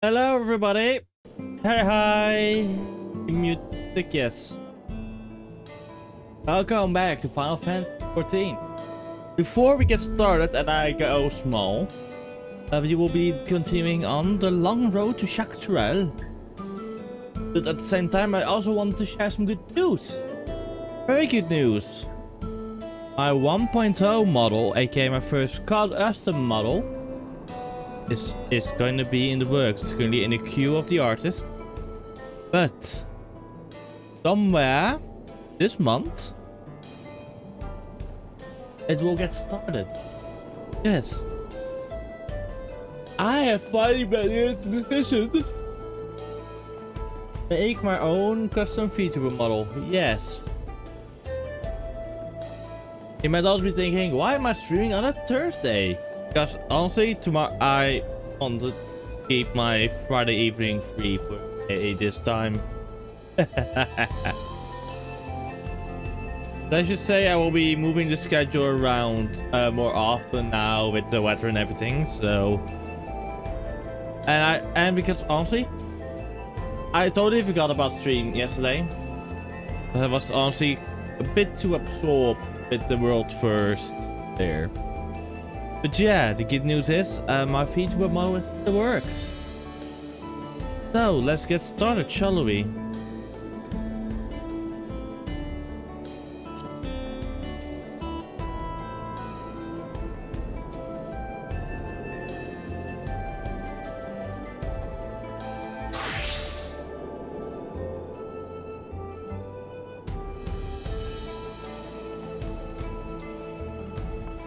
Hello, everybody. Hi. Music, yes. Welcome back to Final Fantasy 14. Before we get started, and I go small, we will be continuing on the long road to Dawntrail. But at the same time, I also want to share some good news. Very good news. My 1.0 model, aka my first custom model, is going to be in the works. It's currently in the queue of the artist. But somewhere this month it will get started. Yes. I have finally made the decision to make my own custom VTuber model. Yes. You might also be thinking, why am I streaming on a Thursday? Because honestly, tomorrow I want to keep my Friday evening free for this time. I should say I will be moving the schedule around more often now with the weather and everything. So, and because honestly, I totally forgot about stream yesterday. I was honestly a bit too absorbed with the world first there. But yeah, the good news is my VTuber model is in the works. So let's get started, shall we?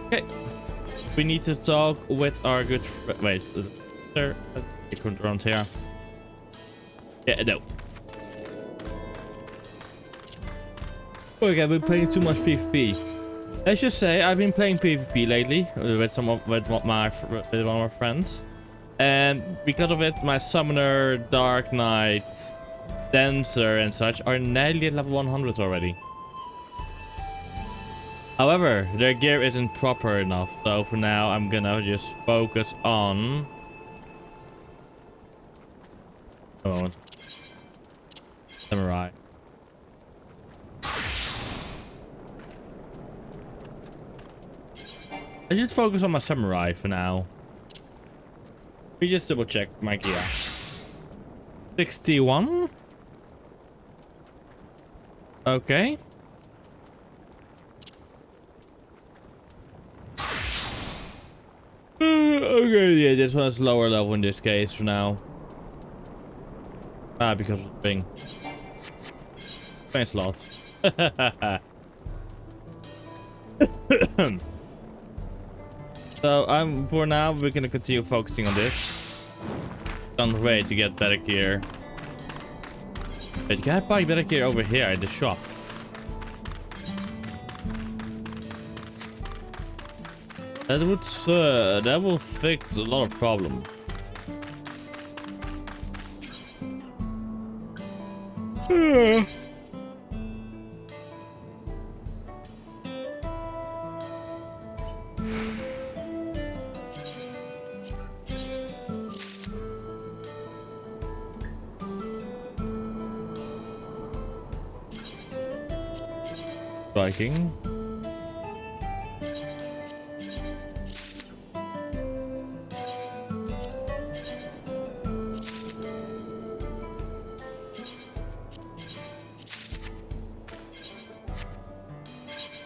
Okay. We need to talk with our good friend. Wait, sir, around here. Yeah, no. Okay, I've been playing too much PvP. Let's just say I've been playing PvP lately with one of my friends, and because of it, my summoner, Dark Knight, Dancer, and such are nearly at level 100 already. However, their gear isn't proper enough, so for now I'm gonna just focus on... Oh, Samurai. I should focus on my Samurai for now. Let me just double check my gear. 61? Okay. Okay, yeah, this one's lower level in this case for now. Ah, because of the ping. Thanks a lot. So for now we're gonna continue focusing on this. On the way to get better gear. Wait, can I buy better gear over here at the shop? That will fix a lot of problems. Striking.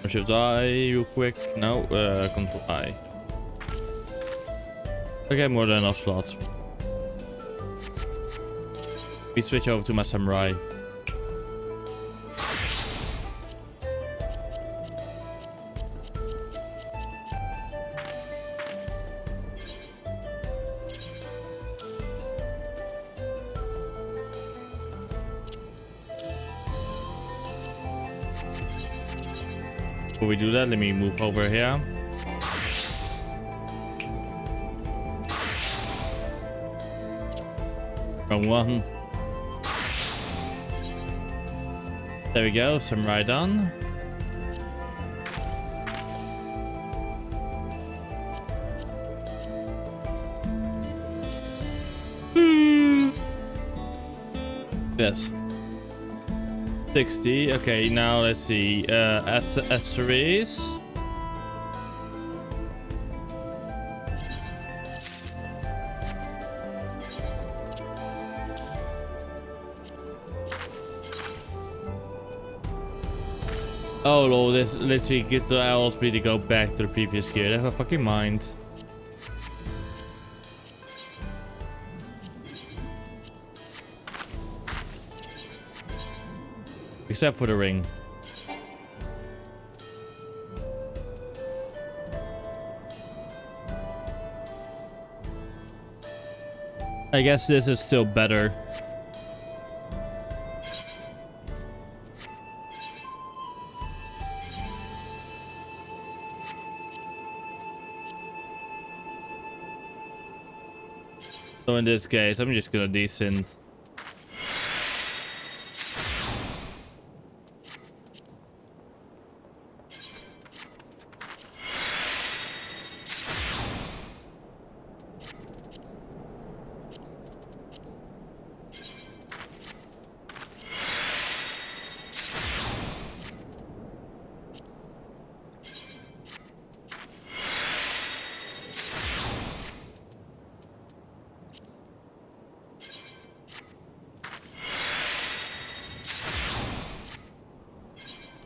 Shift I real quick. No, control I. Okay, more than enough slots. We switch over to my Samurai. Before we do that, let me move over here. Wrong one. There we go, Samurai done. Yes. 60. Okay, now let's see. Accessories. Oh lord, this literally gets the allows me to go back to the previous gear. Never fucking mind. Except for the ring. I guess this is still better. So in this case, I'm just gonna descend.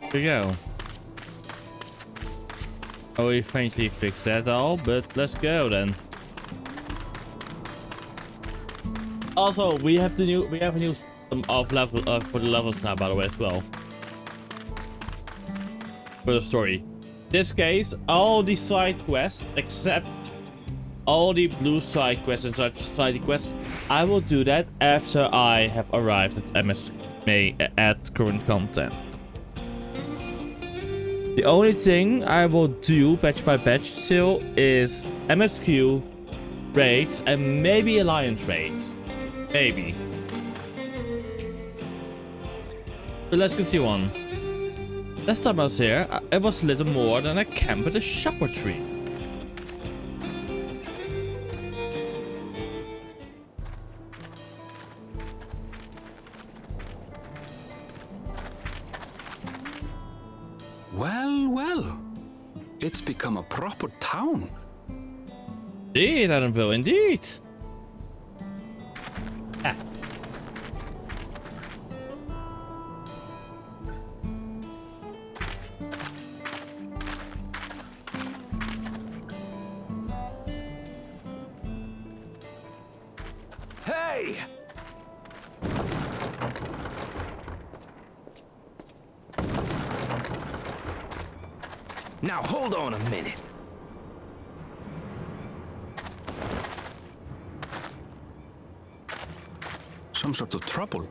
Here we go. Oh, we faintly fixed that all, but let's go then. Also, we have a new system of level for the levels now, by the way, as well. For the story. In this case, all the side quests except all the blue side quests and such side quests, I will do that after I have arrived at MSMA at current content. The only thing I will do patch by patch still is MSQ raids and maybe alliance raids. Maybe. But let's continue on. Last time I was here, it was little more than a camp at a shopper tree. Well, well. It's become a proper town. Indeed, Adamville, indeed. Ah. Hey! Now hold on a minute. Some sort of trouble.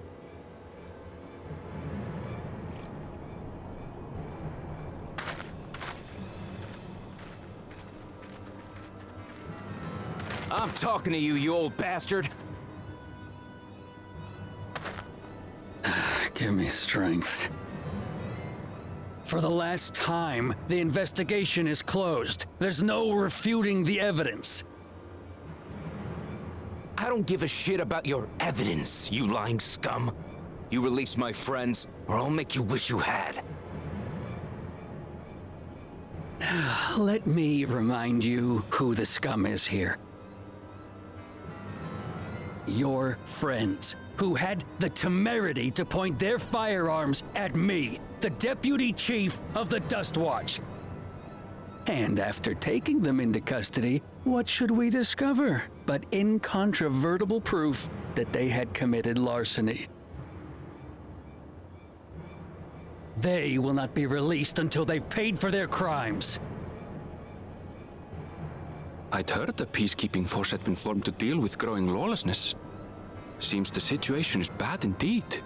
I'm talking to you, you old bastard. Give me strength. For the last time, the investigation is closed. There's no refuting the evidence. I don't give a shit about your evidence, you lying scum. You release my friends, or I'll make you wish you had. Let me remind you who the scum is here. Your friends, who had the temerity to point their firearms at me, the deputy chief of the Dust Watch. And after taking them into custody, what should we discover but incontrovertible proof that they had committed larceny? They will not be released until they've paid for their crimes. I'd heard the peacekeeping force had been formed to deal with growing lawlessness. Seems the situation is bad indeed.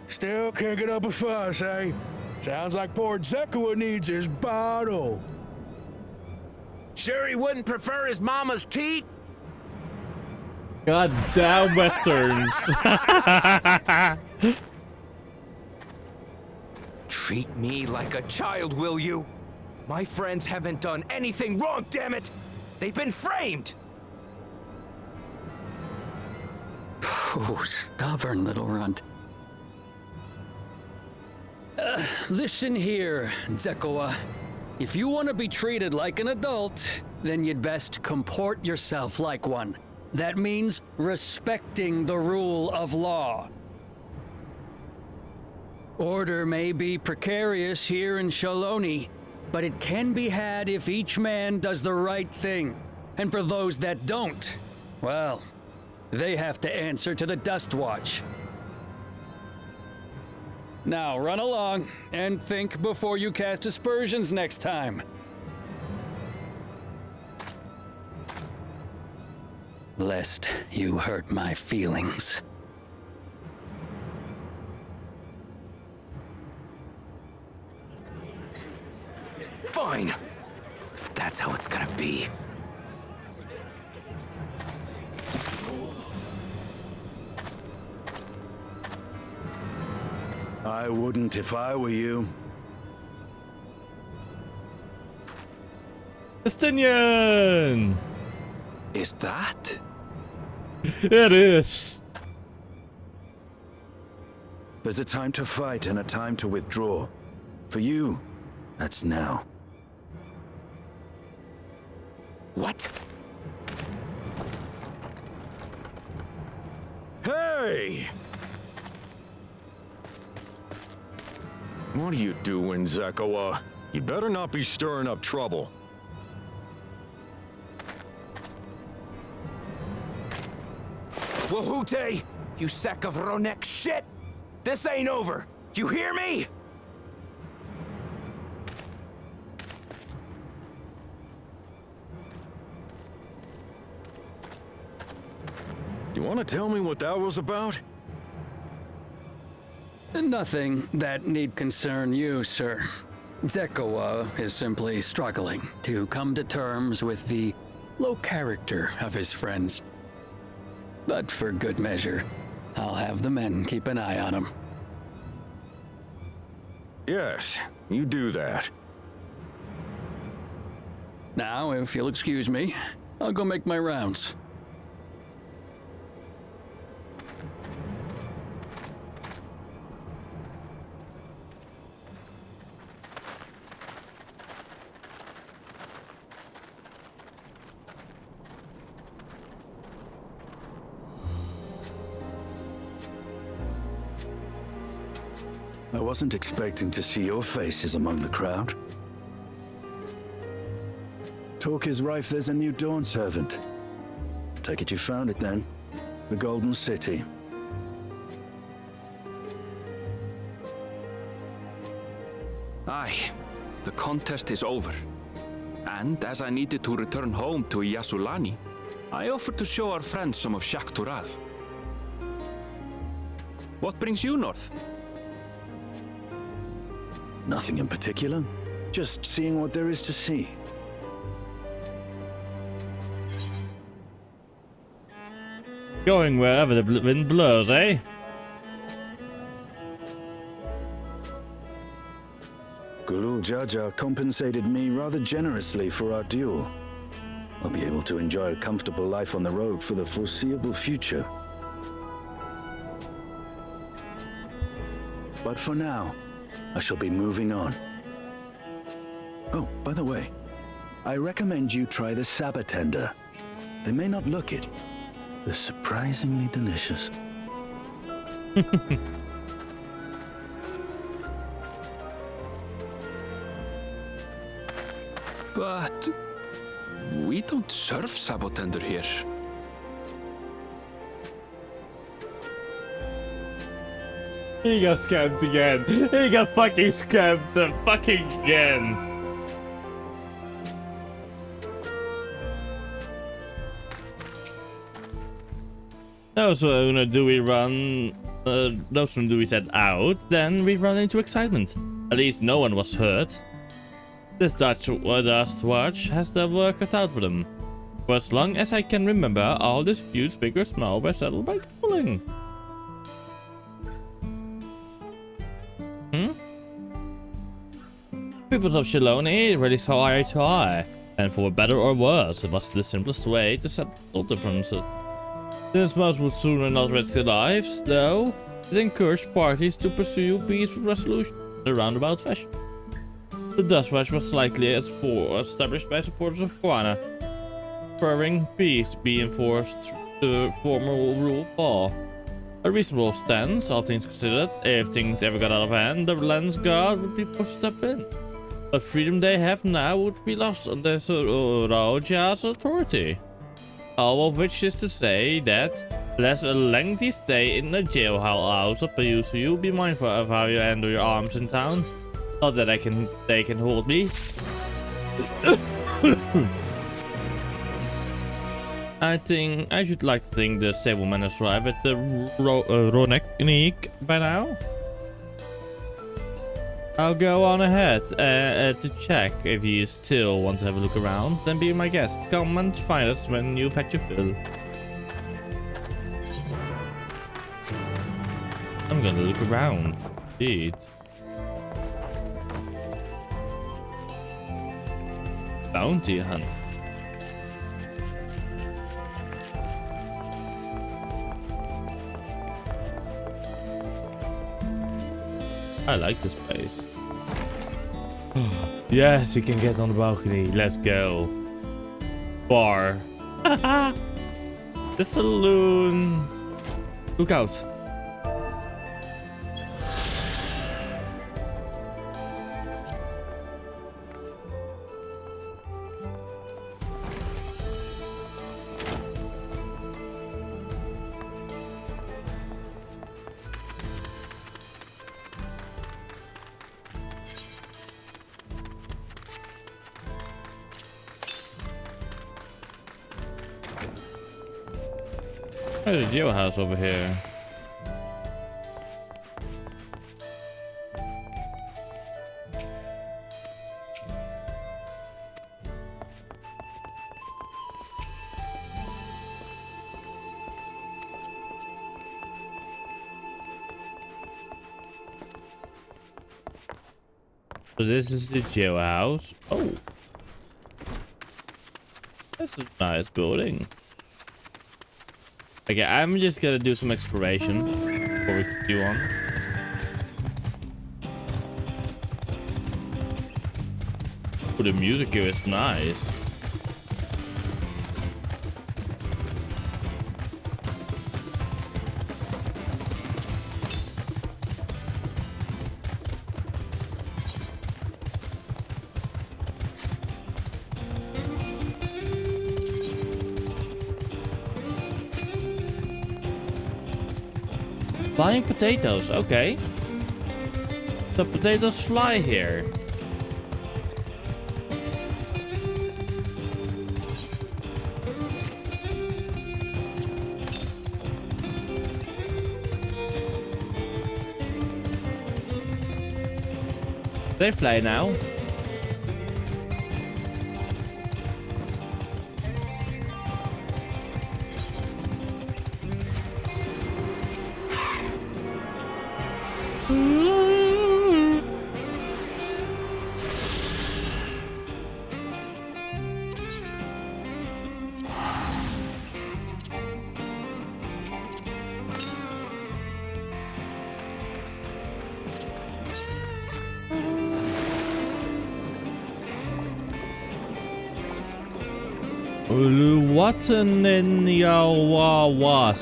Still kicking up a fuss, eh? Sounds like poor Zekua needs his bottle. Sure he wouldn't prefer his mama's teat? God damn Westerns. Treat me like a child, will you? My friends haven't done anything wrong, damn it! They've been framed! Oh, stubborn little runt. Listen here, Zekoa. If you want to be treated like an adult, then you'd best comport yourself like one. That means respecting the rule of law. Order may be precarious here in Shaloni, but it can be had if each man does the right thing. And for those that don't, well, they have to answer to the Dust Watch. Now run along and think before you cast aspersions next time. Lest you hurt my feelings. Fine. If that's how it's gonna be. I wouldn't if I were you. Justinian! Is that? It is. There's a time to fight and a time to withdraw. For you, that's now. What? Hey! What are you doing, Zekoa? You better not be stirring up trouble. Wahute! You sack of Ronek shit! This ain't over! You hear me? You want to tell me what that was about? Nothing that need concern you, sir. Zekoa is simply struggling to come to terms with the low character of his friends. But for good measure, I'll have the men keep an eye on him. Yes, you do that. Now, if you'll excuse me, I'll go make my rounds. I wasn't expecting to see your faces among the crowd. Talk is rife there's a new Dawn servant. Take it you found it then. The Golden City. Aye, the contest is over. And as I needed to return home to Yasulani, I offered to show our friends some of Shak Tural. What brings you north? Nothing in particular. Just seeing what there is to see. Going wherever the wind blows, eh? Gulul Jaja compensated me rather generously for our duel. I'll be able to enjoy a comfortable life on the road for the foreseeable future. But for now, I shall be moving on. Oh, by the way, I recommend you try the Sabatender. They may not look it. They're surprisingly delicious. But we don't serve Sabotender here. He got scammed again. He got fucking scammed fucking again. No, so do we run? Those from do we set out? Then we run into excitement. At least no one was hurt. This Dust Watch has their work cut out for them. For as long as I can remember, all disputes, big or small, were settled by dueling. People of Shaloni really saw eye to eye, and for better or worse, it was the simplest way to settle differences. Since most would sooner not risk their lives, though, it encouraged parties to pursue peaceful resolution in a roundabout fashion. The Dustwatch was likely established by supporters of Guana, preferring peace be enforced through the formal rule of law. A reasonable stance, all things considered. If things ever got out of hand, the Lens Guard would be forced to step in. The freedom they have now would be lost under Raoja's authority. All of which is to say that, lest a lengthy stay in the jailhouse abuse you, be mindful of how you handle your arms in town. Not that they can hold me. I should like to think the stableman has arrived at the Ronek by now. I'll go on ahead to check. If you still want to have a look around, then be my guest. Come and find us when you've had your fill. I'm gonna look around. Indeed. Bounty hunt. I like this place. Yes, you can get on the balcony. Let's go. Bar. The saloon. Look out. There's a jailhouse over here. So this is the jailhouse. Oh. That's a nice building. Okay, I'm just gonna do some exploration before we continue on. Oh, the music here is nice. Flying potatoes, okay. The potatoes fly here. They fly now. Uluwatan in Yawawasa.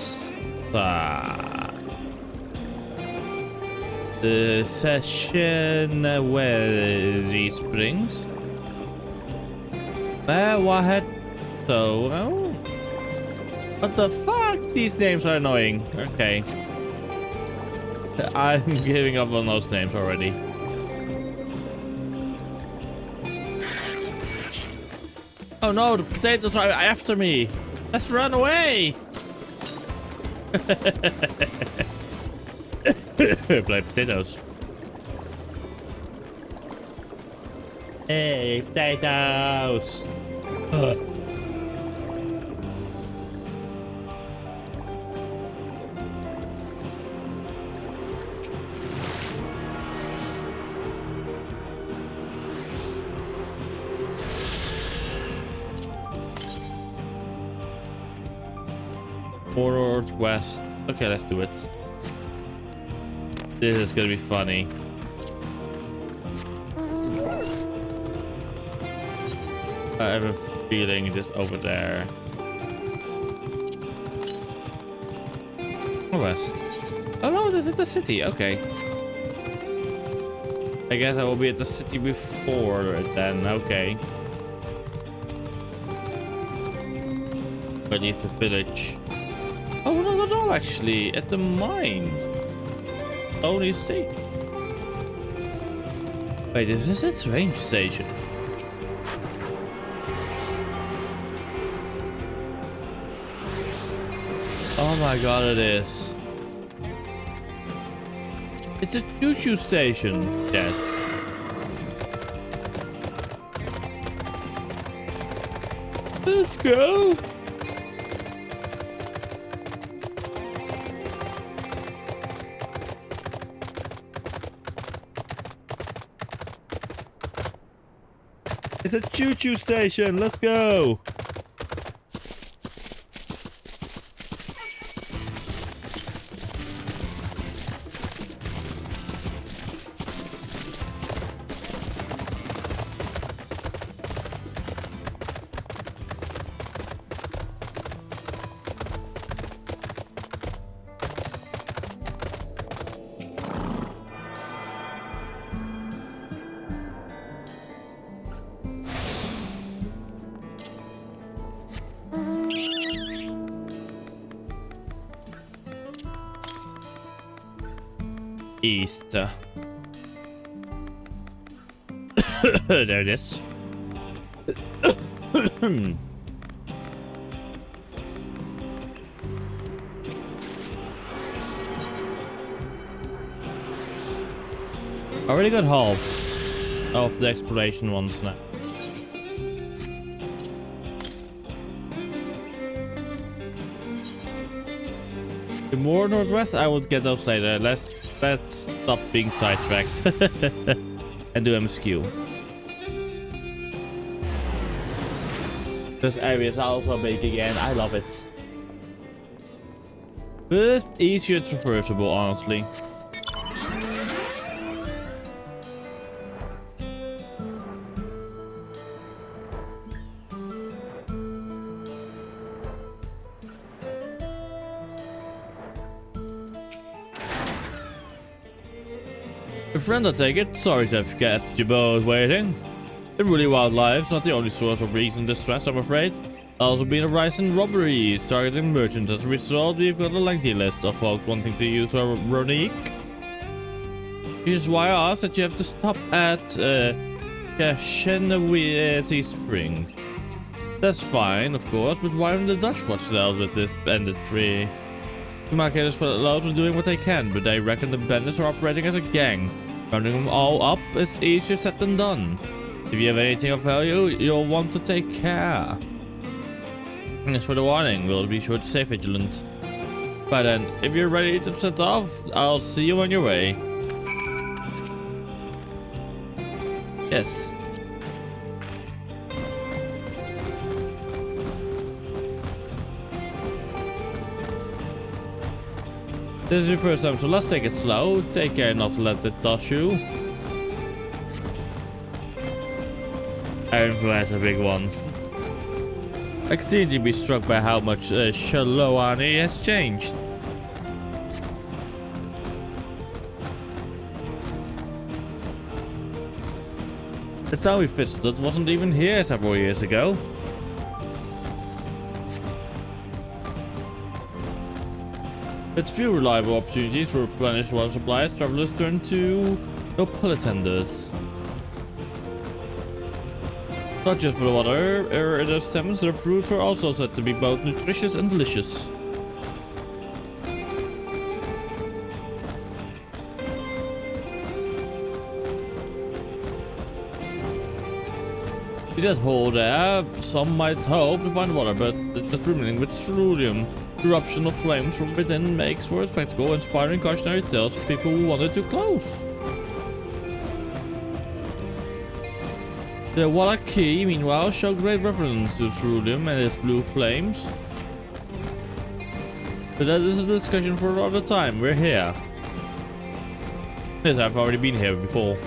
The session where the springs. Wahed. So, oh. What the fuck? These names are annoying. Okay. I'm giving up on those names already. Oh no, the potatoes are after me. Let's run away. Play potatoes. Hey, potatoes. More northwest. Okay, let's do it. This is gonna be funny. I have a feeling it is over there. West. Oh no, this is the city. Okay. I guess I will be at the city before then. Okay. But it's a village. Oh, not at all actually. At the mine. Only state. Wait, is this a train station? Oh my god, it is. It's a choo-choo station, Dad. Let's go. It's a choo-choo station. Let's go. East. There it is. Already got half of the exploration ones now. The more northwest, I would get those later. Let's stop being sidetracked and do MSQ. This area is also big again. I love it. But easier traversable, honestly. A friend, I take it. Sorry to have kept you both waiting. Unruly wildlife's not the only source of recent distress, I'm afraid. There's also been a rise in robberies targeting merchants. As a result, we've got a lengthy list of folks wanting to use our Ronique. Which is why I asked that you have to stop at Kashenawisi Spring. That's fine, of course, but why don't the Dutch watch dealt with this bandit tree? The marketers for the loads are doing what they can, but they reckon the bandits are operating as a gang. Rounding them all up is easier said than done. If you have anything of value, you'll want to take care. And as for the warning, we'll be sure to stay vigilant. But then, if you're ready to set off, I'll see you on your way. Yes. This is your first time, so let's take it slow. Take care not to let it toss you. Influence a big one. I continue to be struck by how much Shalowani has changed. The town we visited wasn't even here several years ago. With few reliable opportunities to replenish water supplies, travelers turn to Nopolitanders. Not just for the water, their stems, their fruits are also said to be both nutritious and delicious. See that hole there? Some might hope to find water, but it's brimming with ceruleum. Eruption of flames from within makes for a spectacle, inspiring cautionary tales for people who wander too close. The Wallaki, meanwhile, show great reverence to ceruleum and its blue flames. But that is a discussion for another time. We're here. Yes, I've already been here before.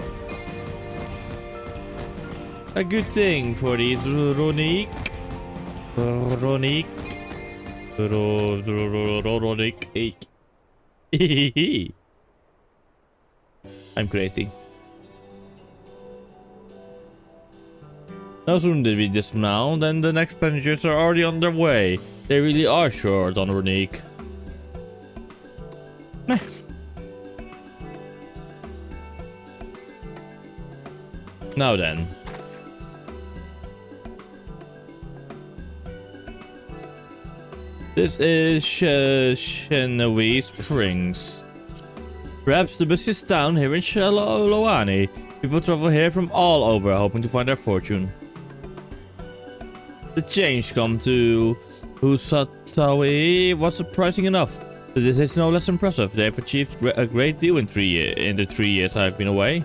A good thing for these Ronique. I'm crazy. No sooner did we dismount, and the next passengers are already on their way. They really are short on Ronique. Meh. Now then. This is Shenawee Springs. Perhaps the busiest town here in Shalawani. People travel here from all over, hoping to find their fortune. The change come to Husatawi was surprising enough, but this is no less impressive. They have achieved a great deal in the 3 years I've been away.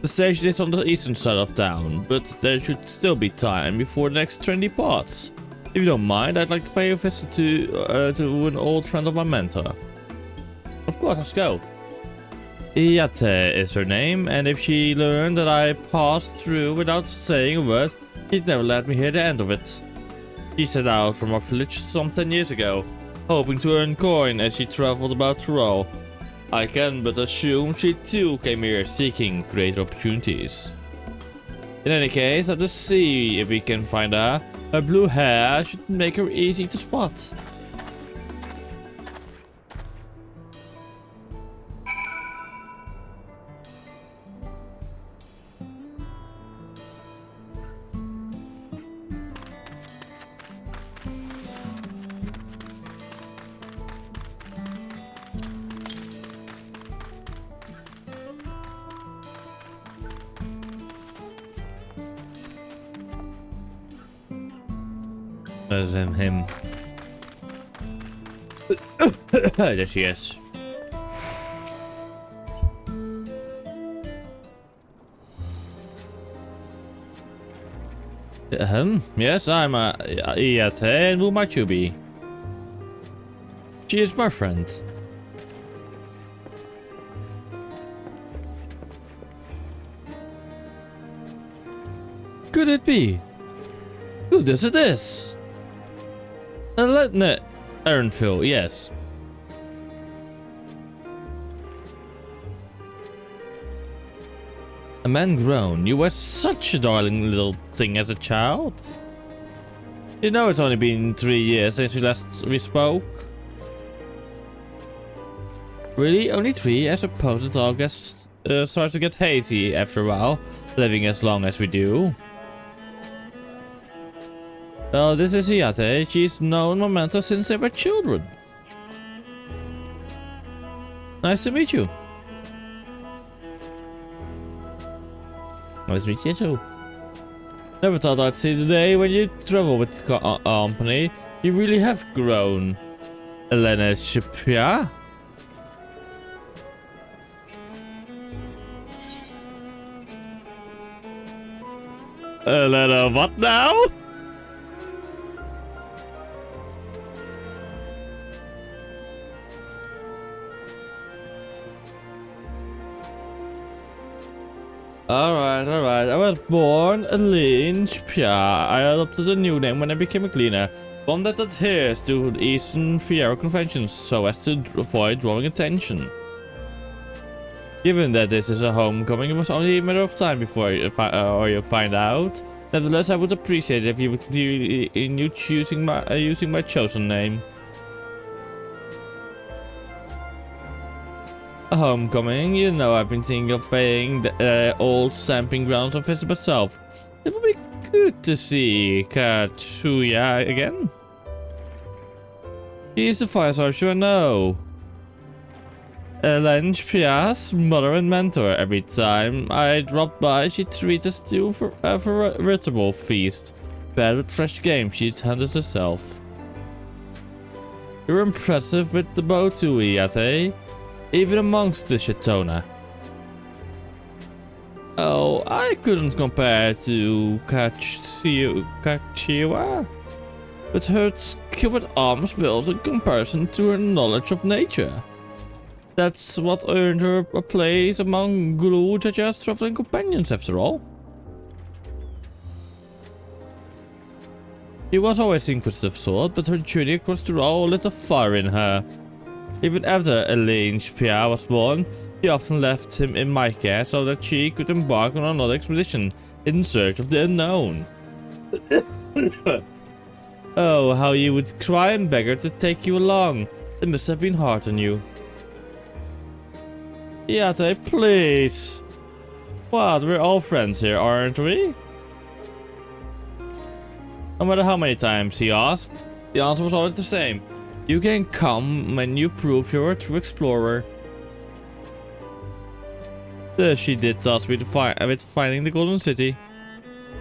The station is on the eastern side of town, but there should still be time before the next train departs. If you don't mind, I'd like to pay a visit to an old friend of my mentor. Of course, let's go. Iyate is her name, and if she learned that I passed through without saying a word, she'd never let me hear the end of it. She set out from our village some 10 years ago, hoping to earn coin as she traveled about Tyrol. I can but assume she too came here seeking greater opportunities. In any case, let us see if we can find her. Her blue hair should make her easy to spot. There's him. There she is. Yes, I'm Iyate, and who might you be? She is my friend. Could it be? Who does it is? Ernfield, yes. A man grown. You were such a darling little thing as a child. You know it's only been 3 years since we spoke. Really? Only 3? I suppose it all starts to get hazy after a while, living as long as we do. Oh, this is Iyate. She's known my mentor since they were children. Nice to meet you. Nice to meet you too. Never thought I'd see the day when you travel with company. You really have grown. Elena Shipia. Elena, what now? Alright. I was born Aline Shpia. I adopted a new name when I became a cleaner. One that adheres to the Eastern Fiera conventions so as to avoid drawing attention. Given that this is a homecoming, it was only a matter of time before you find out. Nevertheless, I would appreciate it if you would do in you using my chosen name. A homecoming, you know I've been thinking of paying the old stamping grounds a visit myself. It would be good to see Katsuya again. He's a five-star, sure I know. Ellen Pia's mother and mentor. Every time I drop by, she treats us to a veritable feast. Fed with fresh game she'd handed herself. You're impressive with the bow too, Iyate. Even amongst the Shatona. Oh, I couldn't compare to Kachiwa. but her skilled arms pales in comparison to her knowledge of nature. That's what earned her a place among Guru-Jaja's traveling companions, after all. She was always the inquisitive sort, but her journey across the Row lit a fire in her. Even after Elaine Pia was born, she often left him in my care so that she could embark on another expedition in search of the unknown. Oh, how you would cry and beg her to take you along. It must have been hard on you. Yate, please. What, we're all friends here, aren't we? No matter how many times he asked, the answer was always the same. You can come when you prove you're a true explorer. Thus she did task me with finding the Golden City.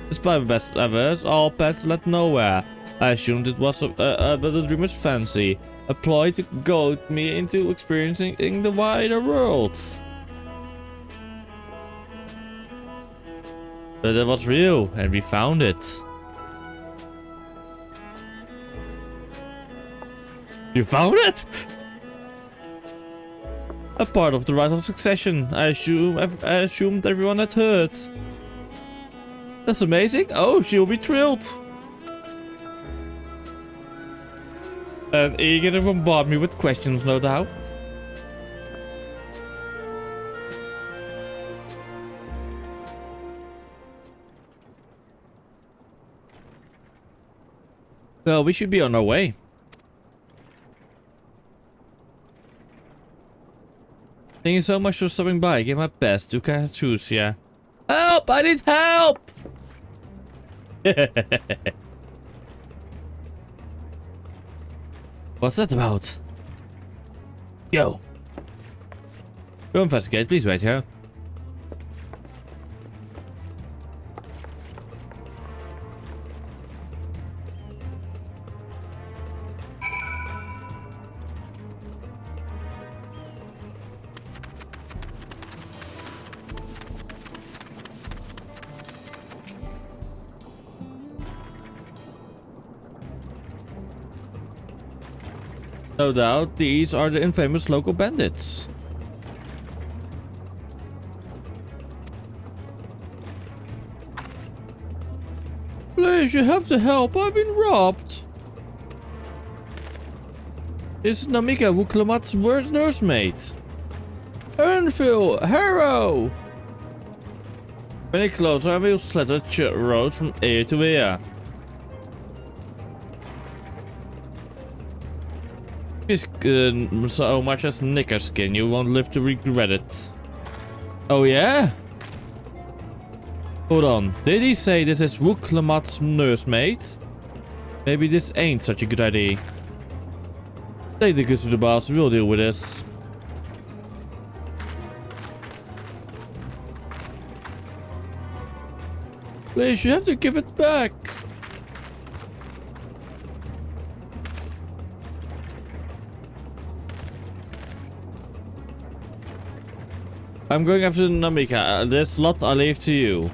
Despite my best efforts, all paths led nowhere. I assumed it was but the dreamer's fancy, a ploy to goad me into experiencing the wider world. But it was real, and we found it. You found it? A part of the right of succession. I assumed everyone had heard. That's amazing. Oh, she'll be thrilled. And eager to bombard me with questions, no doubt. Well, we should be on our way. Thank you so much for stopping by. I gave my best to Kasusia. Help! I need help! What's that about? Yo. Go investigate. Please wait here. No doubt, these are the infamous local bandits. Please, you have to help. I've been robbed. This is Namika, Wuklamat's worst nursemaid. Ernville, Harrow. When it closer, I will slaughter roads from ear to ear. So much as knickerskin, you won't live to regret it. Oh yeah? Hold on, did he say this is Rook Lamat's nursemaid? Maybe this ain't such a good idea. Take the goods to the boss, we'll deal with this. Please, you have to give it back. I'm going after Namika. This lot I leave to you.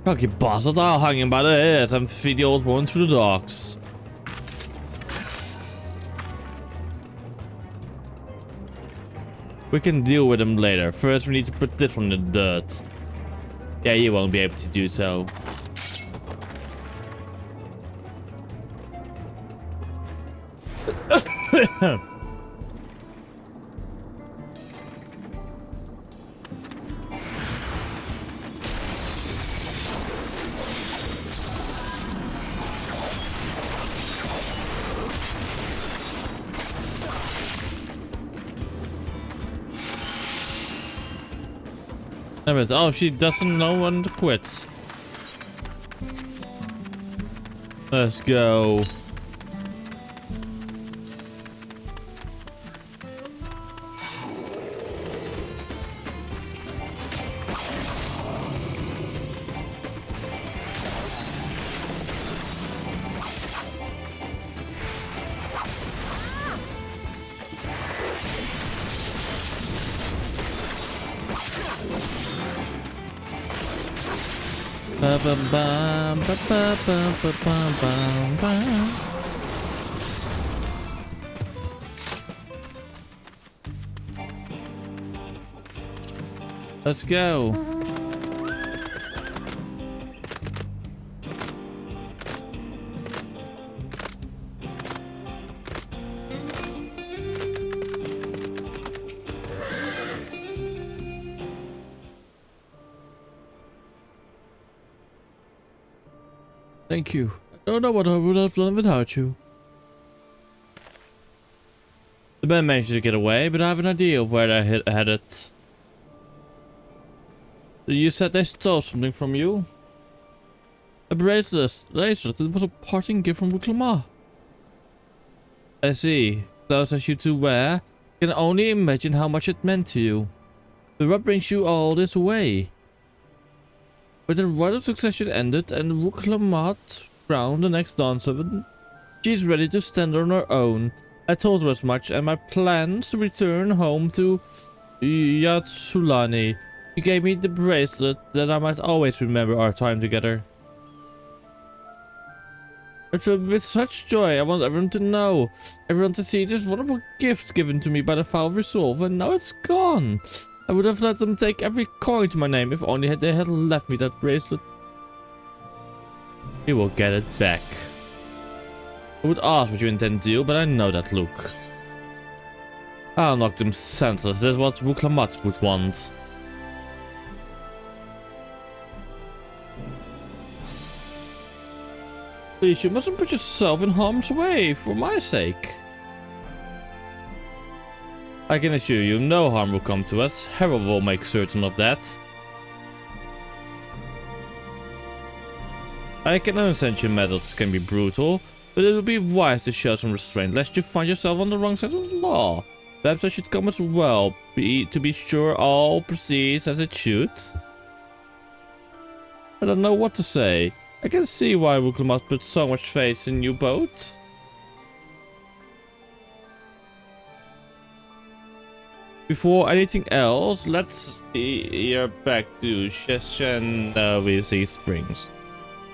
Cocky bastard, I'll hang him by the head and feed the old woman through the dogs. We can deal with him later. First we need to put this from the dirt. Yeah, you won't be able to do so. Oh, she doesn't know when to quit. Let's go. Ba ba ba ba ba ba ba ba ba. Let's go. Thank you. I don't know what I would have done without you. The men managed to get away, but I have an idea of where they're headed. You said they stole something from you? A bracelet. It was a parting gift from Wuklama. I see. Clothes as you two wear. I can only imagine how much it meant to you. But what brings you all this way? When the royal succession ended and Wuklamat crowned the next Dawntrail, she's ready to stand on her own. I told her as much, and my plans to return home to Yatsulani. She gave me the bracelet that I might always remember our time together. But with such joy, I want everyone to know, everyone to see this wonderful gift given to me by the Foul Resolve, and now it's gone. I would have let them take every coin to my name if only they had left me that bracelet. You will get it back. I would ask what you intend to do, but I know that look. I'll knock them senseless. That's what Wuklamat would want. Please, you mustn't put yourself in harm's way for my sake. I can assure you, no harm will come to us. Harold will make certain of that. I can understand your methods can be brutal, but it would be wise to show some restraint, lest you find yourself on the wrong side of the law. Perhaps I should come as well, to be sure all proceeds as it should. I don't know what to say. I can see why Wuklamat put so much faith in you both. Before anything else, let's hear back to Sheshenavisi Springs.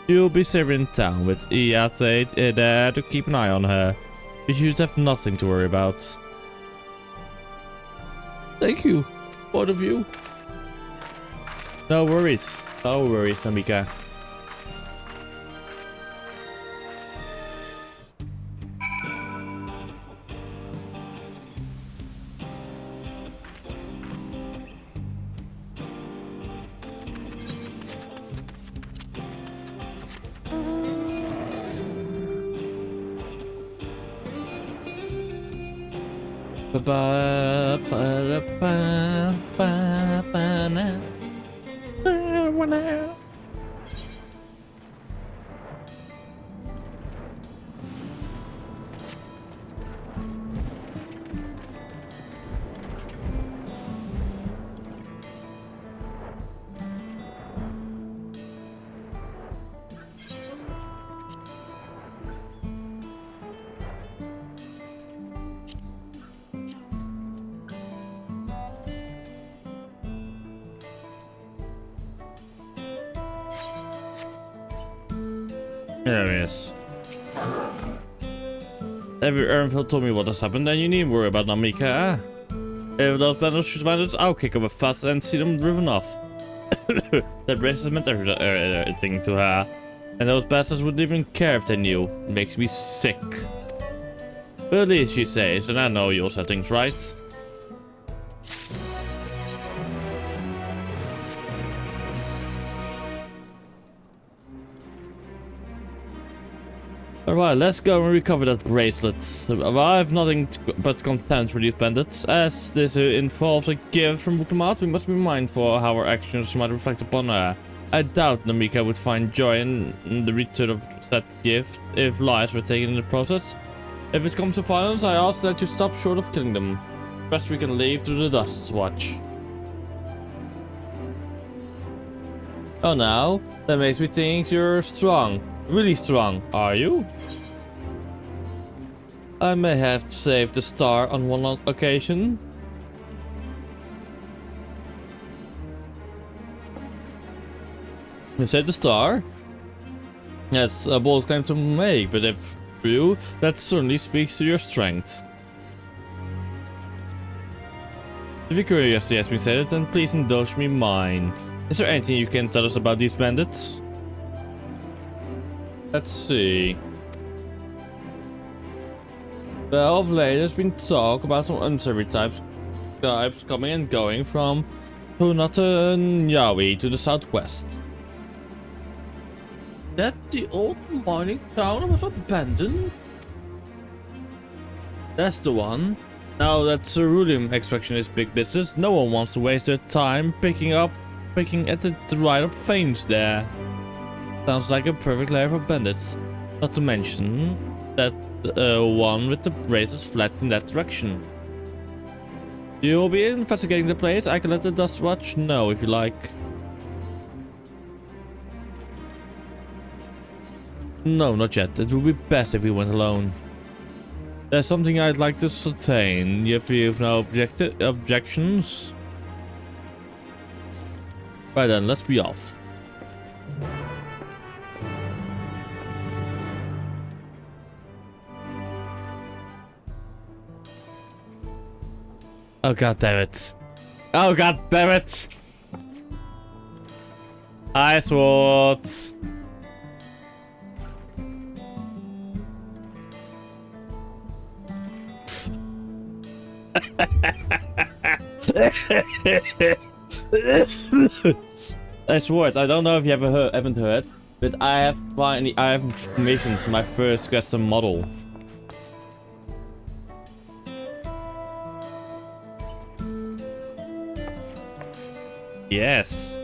You'll be safe in town with Iate there to keep an eye on her. You should have nothing to worry about. Thank you, both of you. No worries, Namika. Ba ba ba ba ba na. There he is. Every Ernfield told me what has happened, and you needn't worry about Namika. If those bandits should find us, I'll kick them a fuss and see them driven off. That bracelet meant everything to her. And those bastards wouldn't even care if they knew. It makes me sick. But at least she says, and I know you'll set things right. Alright, let's go and recover that bracelet. I have nothing but contempt for these bandits. As this involves a gift from Wuklamat, we must be mindful of how our actions might reflect upon her. I doubt Namika would find joy in the return of that gift if lives were taken in the process. If it comes to violence, I ask that you stop short of killing them. Best we can leave to the Dust's watch. Oh, now that makes me think you're strong. Really strong, are you? I may have saved the star on one occasion. You said the star. That's a bold claim to make, but if true, that certainly speaks to your strength. If your curiosity has been sated, then please indulge me mine. Is there anything you can tell us about these bandits? Let's see. Well, of late there's been talk about some unsavory types coming and going from Yawi to the southwest. That the old mining town was abandoned? That's the one. Now that ceruleum extraction is big business, no one wants to waste their time picking at the dried up veins there. Sounds like a perfect lair for bandits. Not to mention that one with the braces flat in that direction. You'll be investigating the place. I can let the Dust Watch know if you like. No, not yet. It would be best if we went alone. There's something I'd like to ascertain. If you've no objections. Right then, let's be off. Oh god damn it. Oh god damn it. Hi Swords. I swear, I don't know if you haven't heard, but I have commissioned my first custom model. Yes.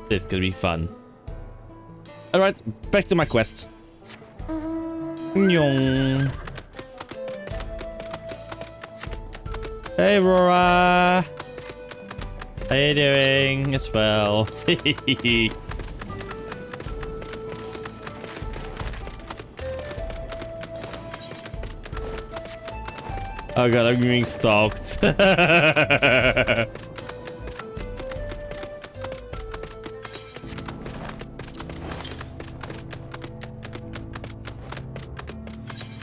This is gonna be fun. Alright, back to my quest. Nyong. Hey Rora! How you doing? It's well. Oh god, I'm being stalked.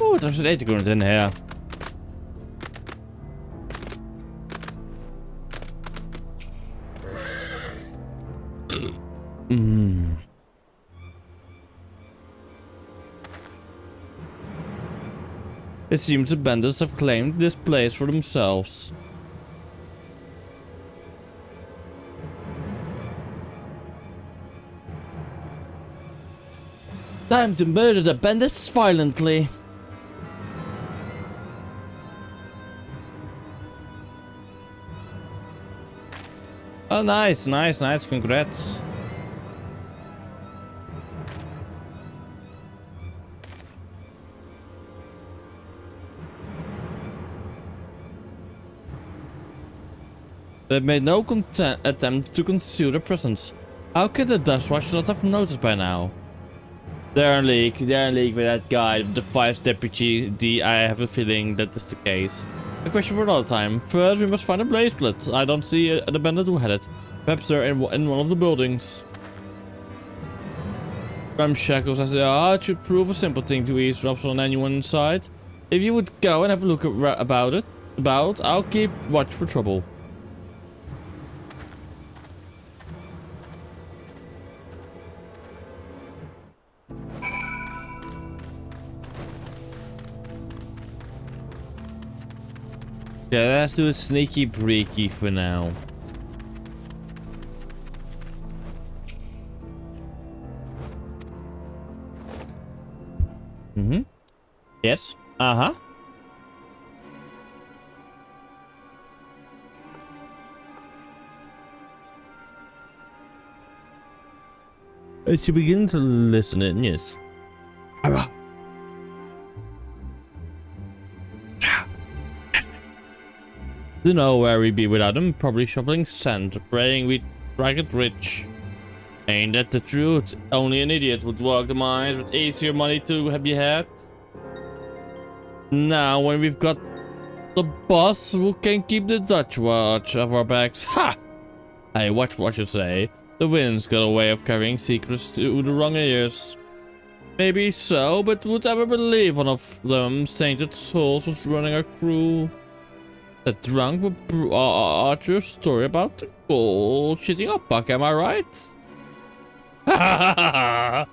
Oh, there's an acorn in here. It seems the bandits have claimed this place for themselves. Time to murder the bandits violently. Oh, nice, nice, nice, congrats. They made no attempt to conceal their presence. How could the Dust Watch not have noticed by now? They're in league with that guy, the Vice Deputy. I have a feeling that is the case. A question for another time. First, we must find a bracelet. I don't see the bandit who had it. Perhaps they're in one of the buildings. Ramshackles says, "Ah, it should prove a simple thing to eavesdrop on anyone inside. If you would go and have a look I'll keep watch for trouble." Yeah, let's do a sneaky breaky for now. Mm-hmm. Yes. Uh-huh. As you begin to listen in, yes. Don't know where we'd be without him. Probably shoveling sand, praying we'd Ragged rich. Ain't that the truth? Only an idiot would walk the mines with easier money to be had. Now, when we've got the boss who can keep the Dutch watch off our backs. Ha! Hey, watch what you say. The wind's got a way of carrying secrets to the wrong ears. Maybe so, but would ever believe one of them sainted souls was running our crew? That drunk with Archer's story about the gold shitting up buck, am I right? Ha ha ha ha!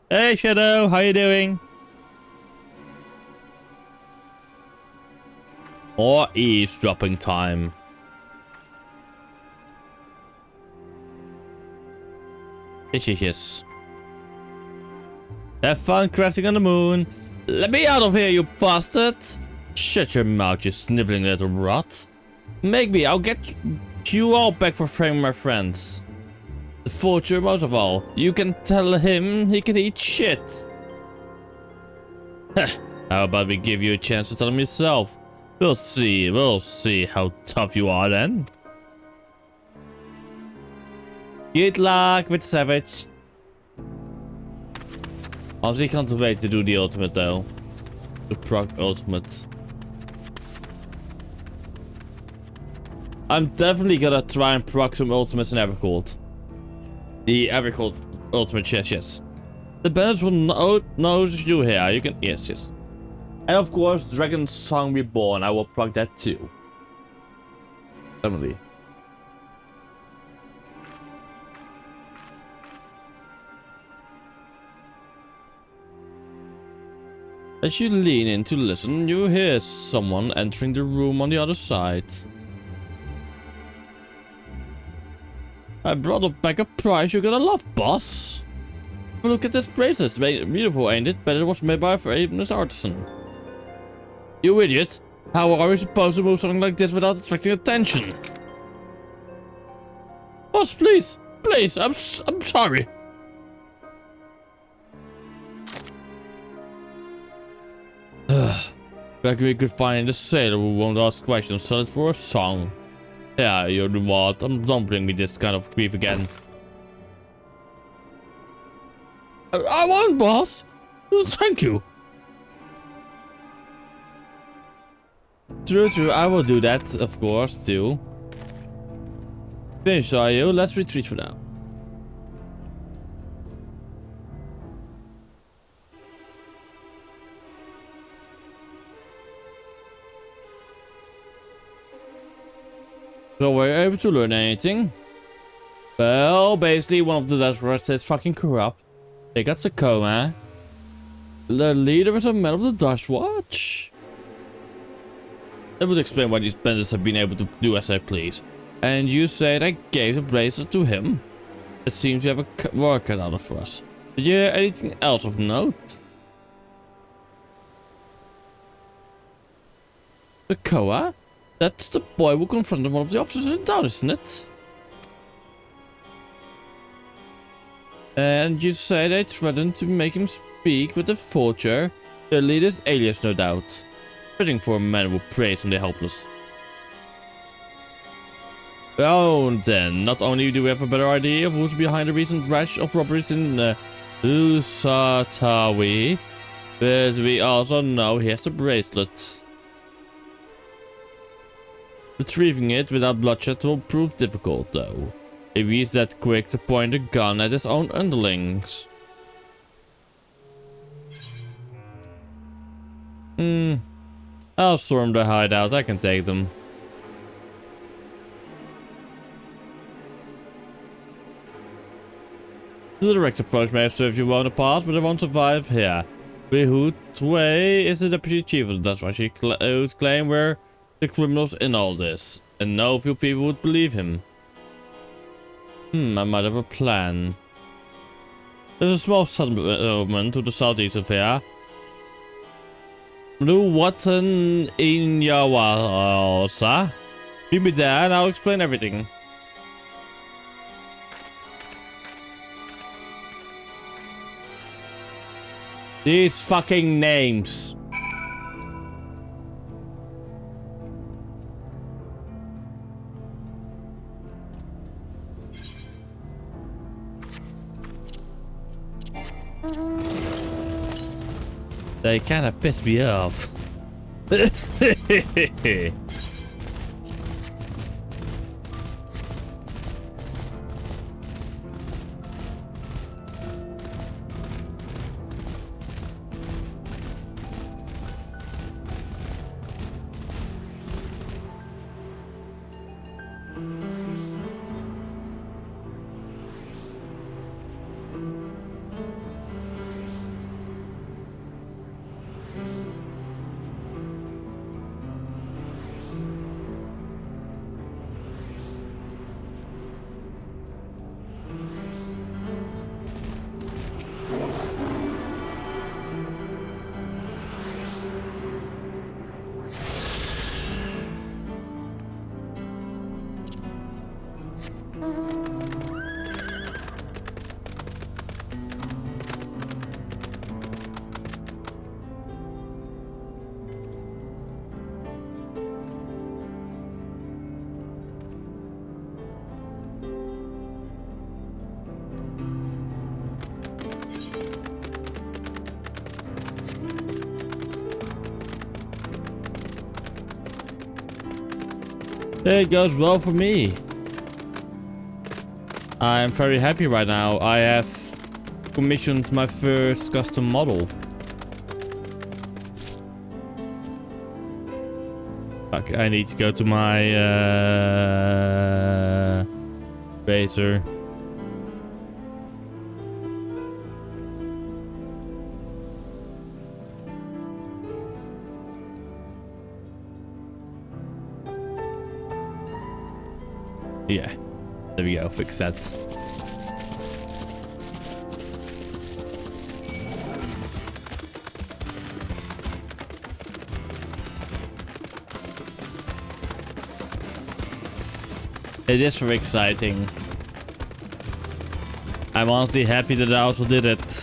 Hey Shadow, how you doing? More eavesdropping time. Yes. Have fun crafting on the moon. Let me out of here, you bastard! Shut your mouth, you sniveling little rot. Make me, I'll get you all back for framing my friends. The Vulture most of all. You can tell him he can eat shit. How about we give you a chance to tell him yourself? We'll see how tough you are then. Good luck with the Savage. Honestly, can't wait to do the ultimate though. The proc ultimate. I'm definitely gonna try and proc some ultimates in evercold. The evercold ultimate, yes. The bandits will knows you here. You can, yes. And of course, Dragon's Song Reborn. I will proc that too. Definitely. As you lean in to listen, you hear someone entering the room on the other side. I brought back a prize you're gonna love, boss. Look at this bracelet. It's beautiful, ain't it? But it was made by a famous artisan. You idiot. How are we supposed to move something like this without attracting attention? Boss, please. Please, I'm sorry. Like we could find a sailor who won't ask questions, sell it for a song. Yeah, you're the what? Don't bring me this kind of grief again. I won't, boss. Thank you. True. I will do that, of course, too. Finished, are you? Let's retreat for now. So were you able to learn anything? Well, basically one of the Dutch is fucking corrupt. They got Sakoma. The leader is a man of the Dutch Watch. That would explain why these bandits have been able to do as they please. And you said I gave the bracelet to him. It seems you have a work cut out for us. Did you hear anything else of note? Sakoma? That's the boy who confronted one of the officers in town, isn't it? And you say they threatened to make him speak with the Vulture, the leader's alias, no doubt. Fitting for a man who preys on the helpless. Well then, not only do we have a better idea of who's behind the recent rash of robberies in Usatawi, but we also know he has the bracelet. Retrieving it without bloodshed will prove difficult, though. If he's that quick to point a gun at his own underlings. I'll storm the hideout, I can take them. The direct approach may have served you well in the past, but it won't survive here. Behoot Way is the deputy chief of the Dutch Watch whose claim we're the criminals in all this, and no few people would believe him. I might have a plan. There's a small settlement to the southeast of here. Blue Watan in Yawasa. Meet me there and I'll explain everything. These fucking names. They kinda piss me off. It goes well for me. I'm very happy right now. I have commissioned my first custom model. Fuck, I need to go to my baser. Yeah, there we go, fix that. It is very exciting. I'm honestly happy that I also did it.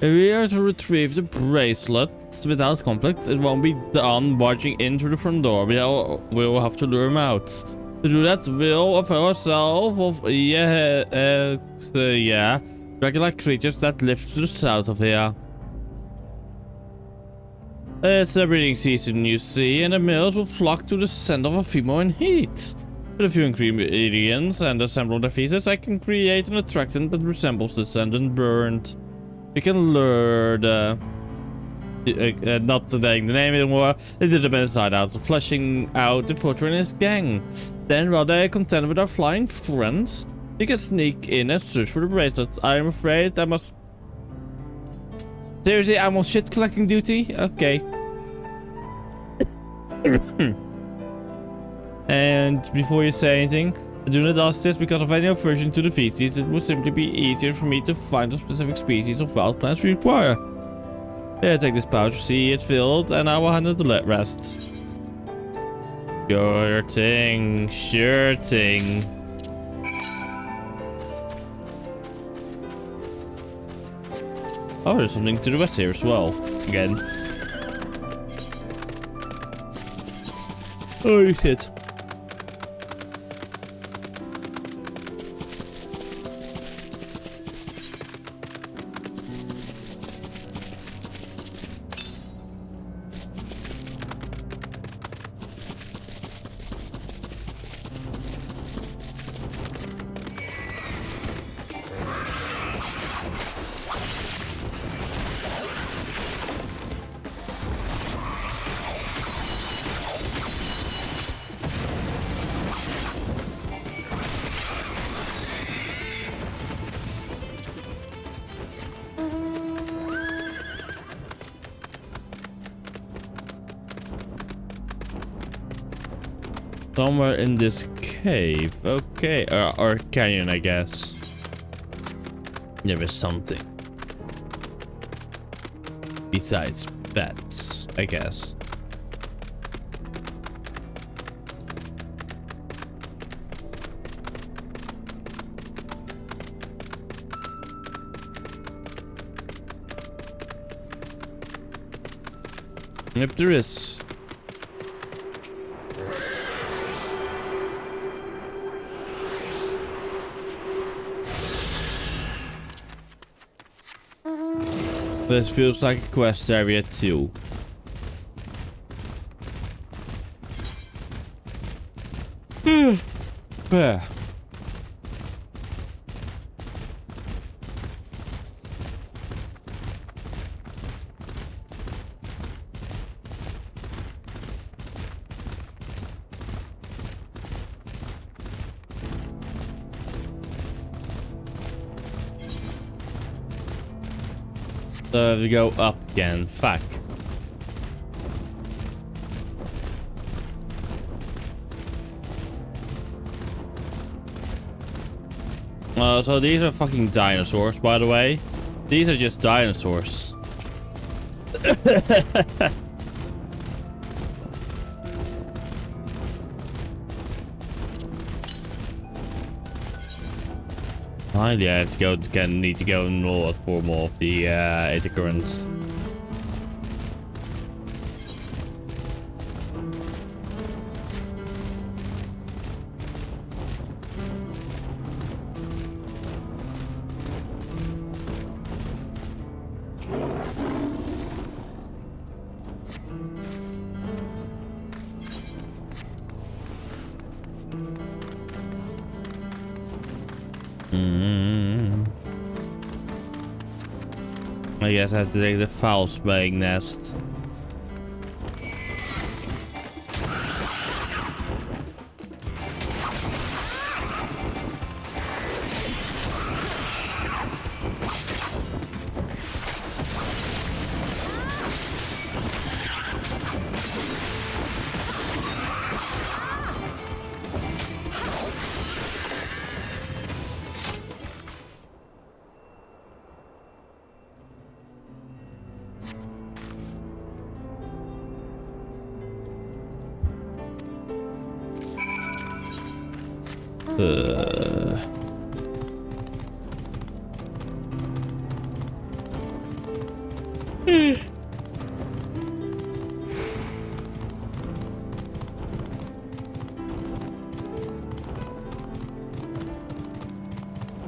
If we are to retrieve the bracelets without conflict, it won't be done barging in through the front door. We'll have to lure him out. To do that, we'll avail ourselves of regular creatures that live to the south of here. It's a breeding season, you see, and the males will flock to the scent of a female in heat. With a few ingredients and a sample of their feces, I can create an attractant that resembles the scent and burned. We can lure the... not saying the name anymore, they did a inside out, flushing out the Fortune and his gang. Then, while they are content with our flying friends, we can sneak in and search for the bracelet. I am afraid I must... Seriously, I'm on shit collecting duty? Okay. And before you say anything, I do not ask this because of any aversion to the feces. It would simply be easier for me to find a specific species of wild plants we require. Here, take this pouch, see it filled, and I will handle the rest. Sure thing, sure thing. Oh, there's something to the west here as well. Again. Oh shit. Somewhere in this cave. Okay. Or canyon, I guess. There is something. Besides bats, I guess. Yep, there is. This feels like a quest area too. Yeah. So I have to go up again. Fuck. So these are fucking dinosaurs, by the way. These are just dinosaurs. Finally, I have to go. Need to go north for more of the currents. I guess I have to take the foul spaying nest.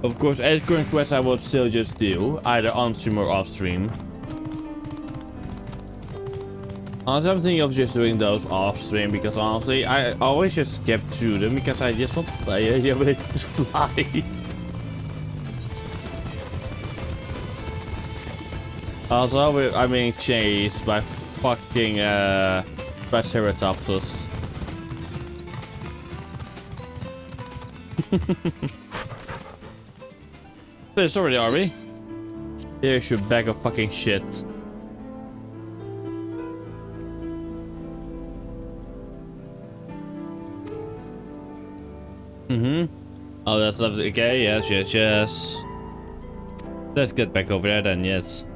Of course, as current quests I would still just do, either on stream or off stream. Honestly, I'm thinking of just doing those off stream because honestly, I always just skip through them because I just want to play it with fly. Also, I'm being chased by fucking Triceratops. There's already are we? Here's your bag of fucking shit. Oh, that's lovely. Okay, yes. Let's get back over there then, yes.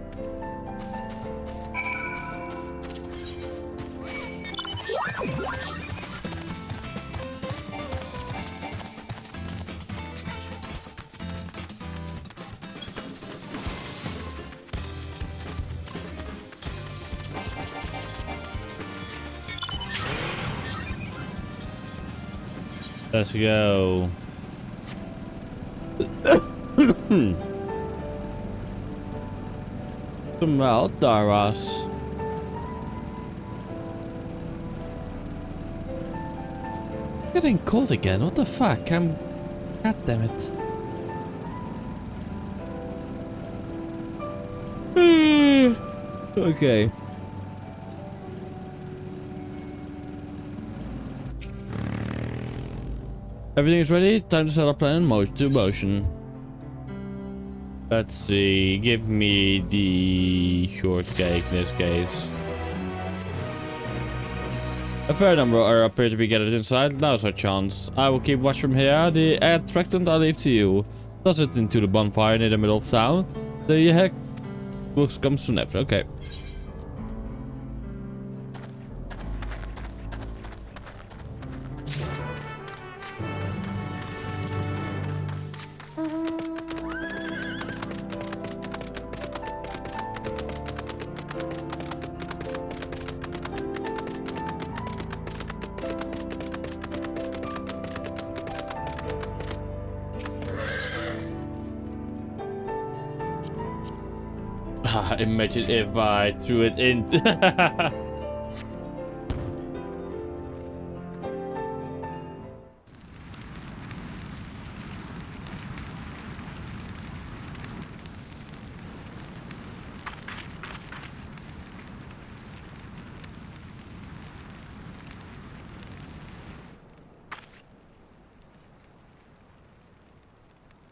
Let's go. Some wild Daras. Getting cold again. What the fuck? God damn it. Okay. Everything is ready. Time to set up plan to motion. Let's see. Give me the short cake in this case. A fair number are appear to be gathered inside. Now's our chance. I will keep watch from here. The attractant I leave to you. Toss it into the bonfire near the middle of town. The heck will come soon after. Okay. Imagine if I threw it into...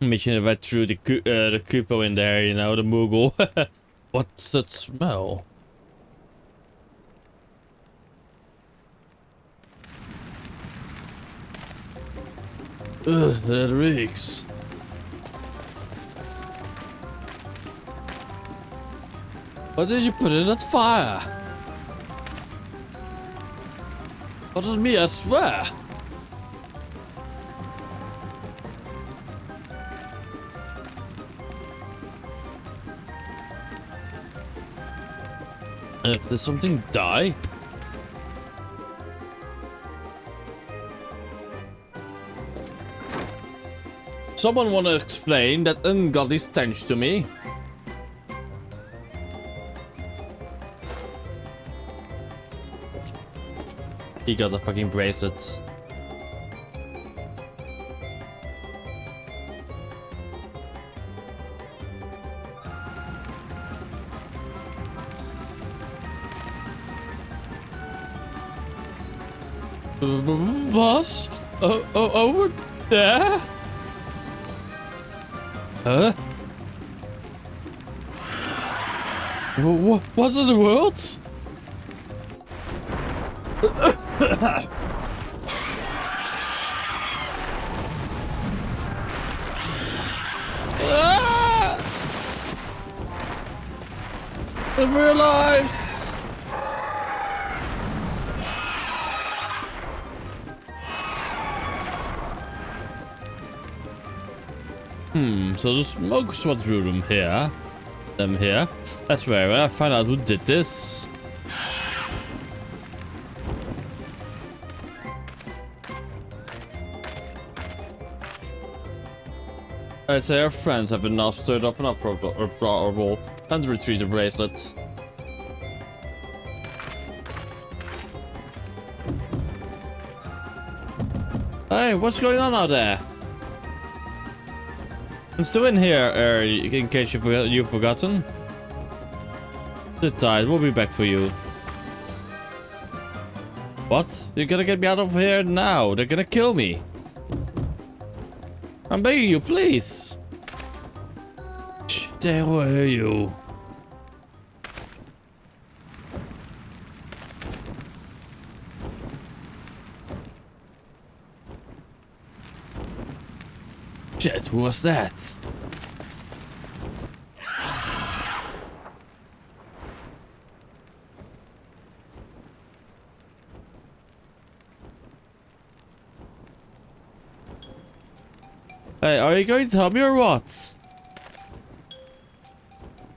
Imagine if I threw the Kupo in there, you know, the Moogle. What's that smell? Ugh, that reeks. What did you put in that fire? Wasn't me, I swear. Did something die? Someone wanna explain that ungodly stench to me? He got a fucking bracelet. Boss? Over there? Huh? What in the world? Of real lives! So the smoke swat through them here. That's where I find out who did this. I'd say our friends have been now stirred off enough for a roll and retrieve the bracelet. Hey, what's going on out there? I'm still in here, in case you've forgotten. Sit tight, we'll be back for you. What? You gotta get me out of here now. They're gonna kill me. I'm begging you, please. Shh, they will hear you. Shit, who was that? Hey, are you going to help me or what?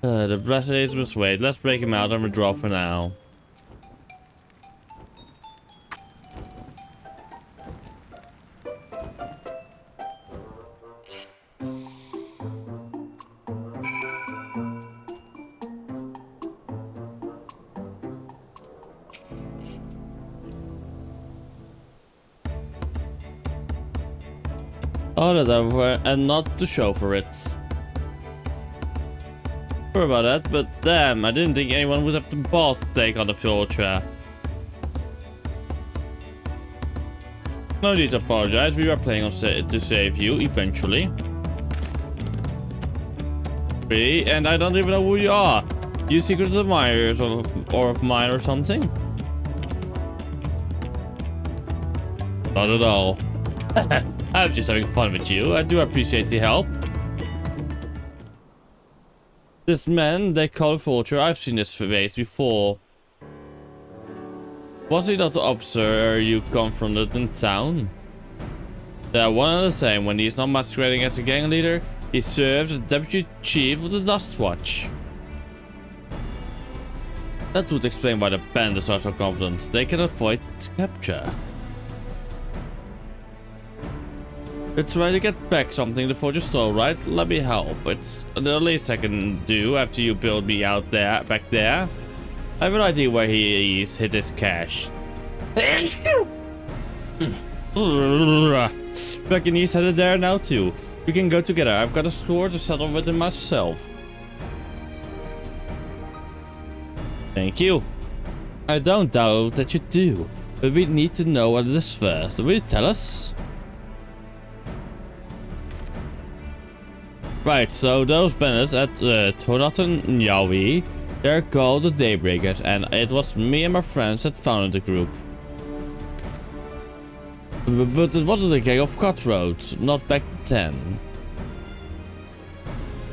The bracelets must wait. Let's break him out and withdraw for now. Oh, that over and not to show for it. Sorry about that, but damn, I didn't think anyone would have the balls to take on the Ultra. No need to apologize, we are planning on to save you eventually. Really? And I don't even know who you are. You secret admirers or of mine or something? Not at all. I'm just having fun with you. I do appreciate the help. This man, they call Vulture. I've seen this face before. Was he not the officer you confronted in town? They are one and the same. When he is not masquerading as a gang leader, he serves as deputy chief of the Dustwatch. That would explain why the bandits are so confident. They can avoid capture. Let's try to get back something the Vulture stole, right? Let me help. It's the least I can do after you build me out there, back there. I have an idea where he's hid his cash. Reckon he's headed there now too. We can go together. I've got a score to settle with him myself. Thank you. I don't doubt that you do, but we need to know what it is first. Will you tell us? Right, so those bandits at Tonaton Nyawi, they're called the Daybreakers, and it was me and my friends that founded the group. But it wasn't a gang of cutthroats, not back then.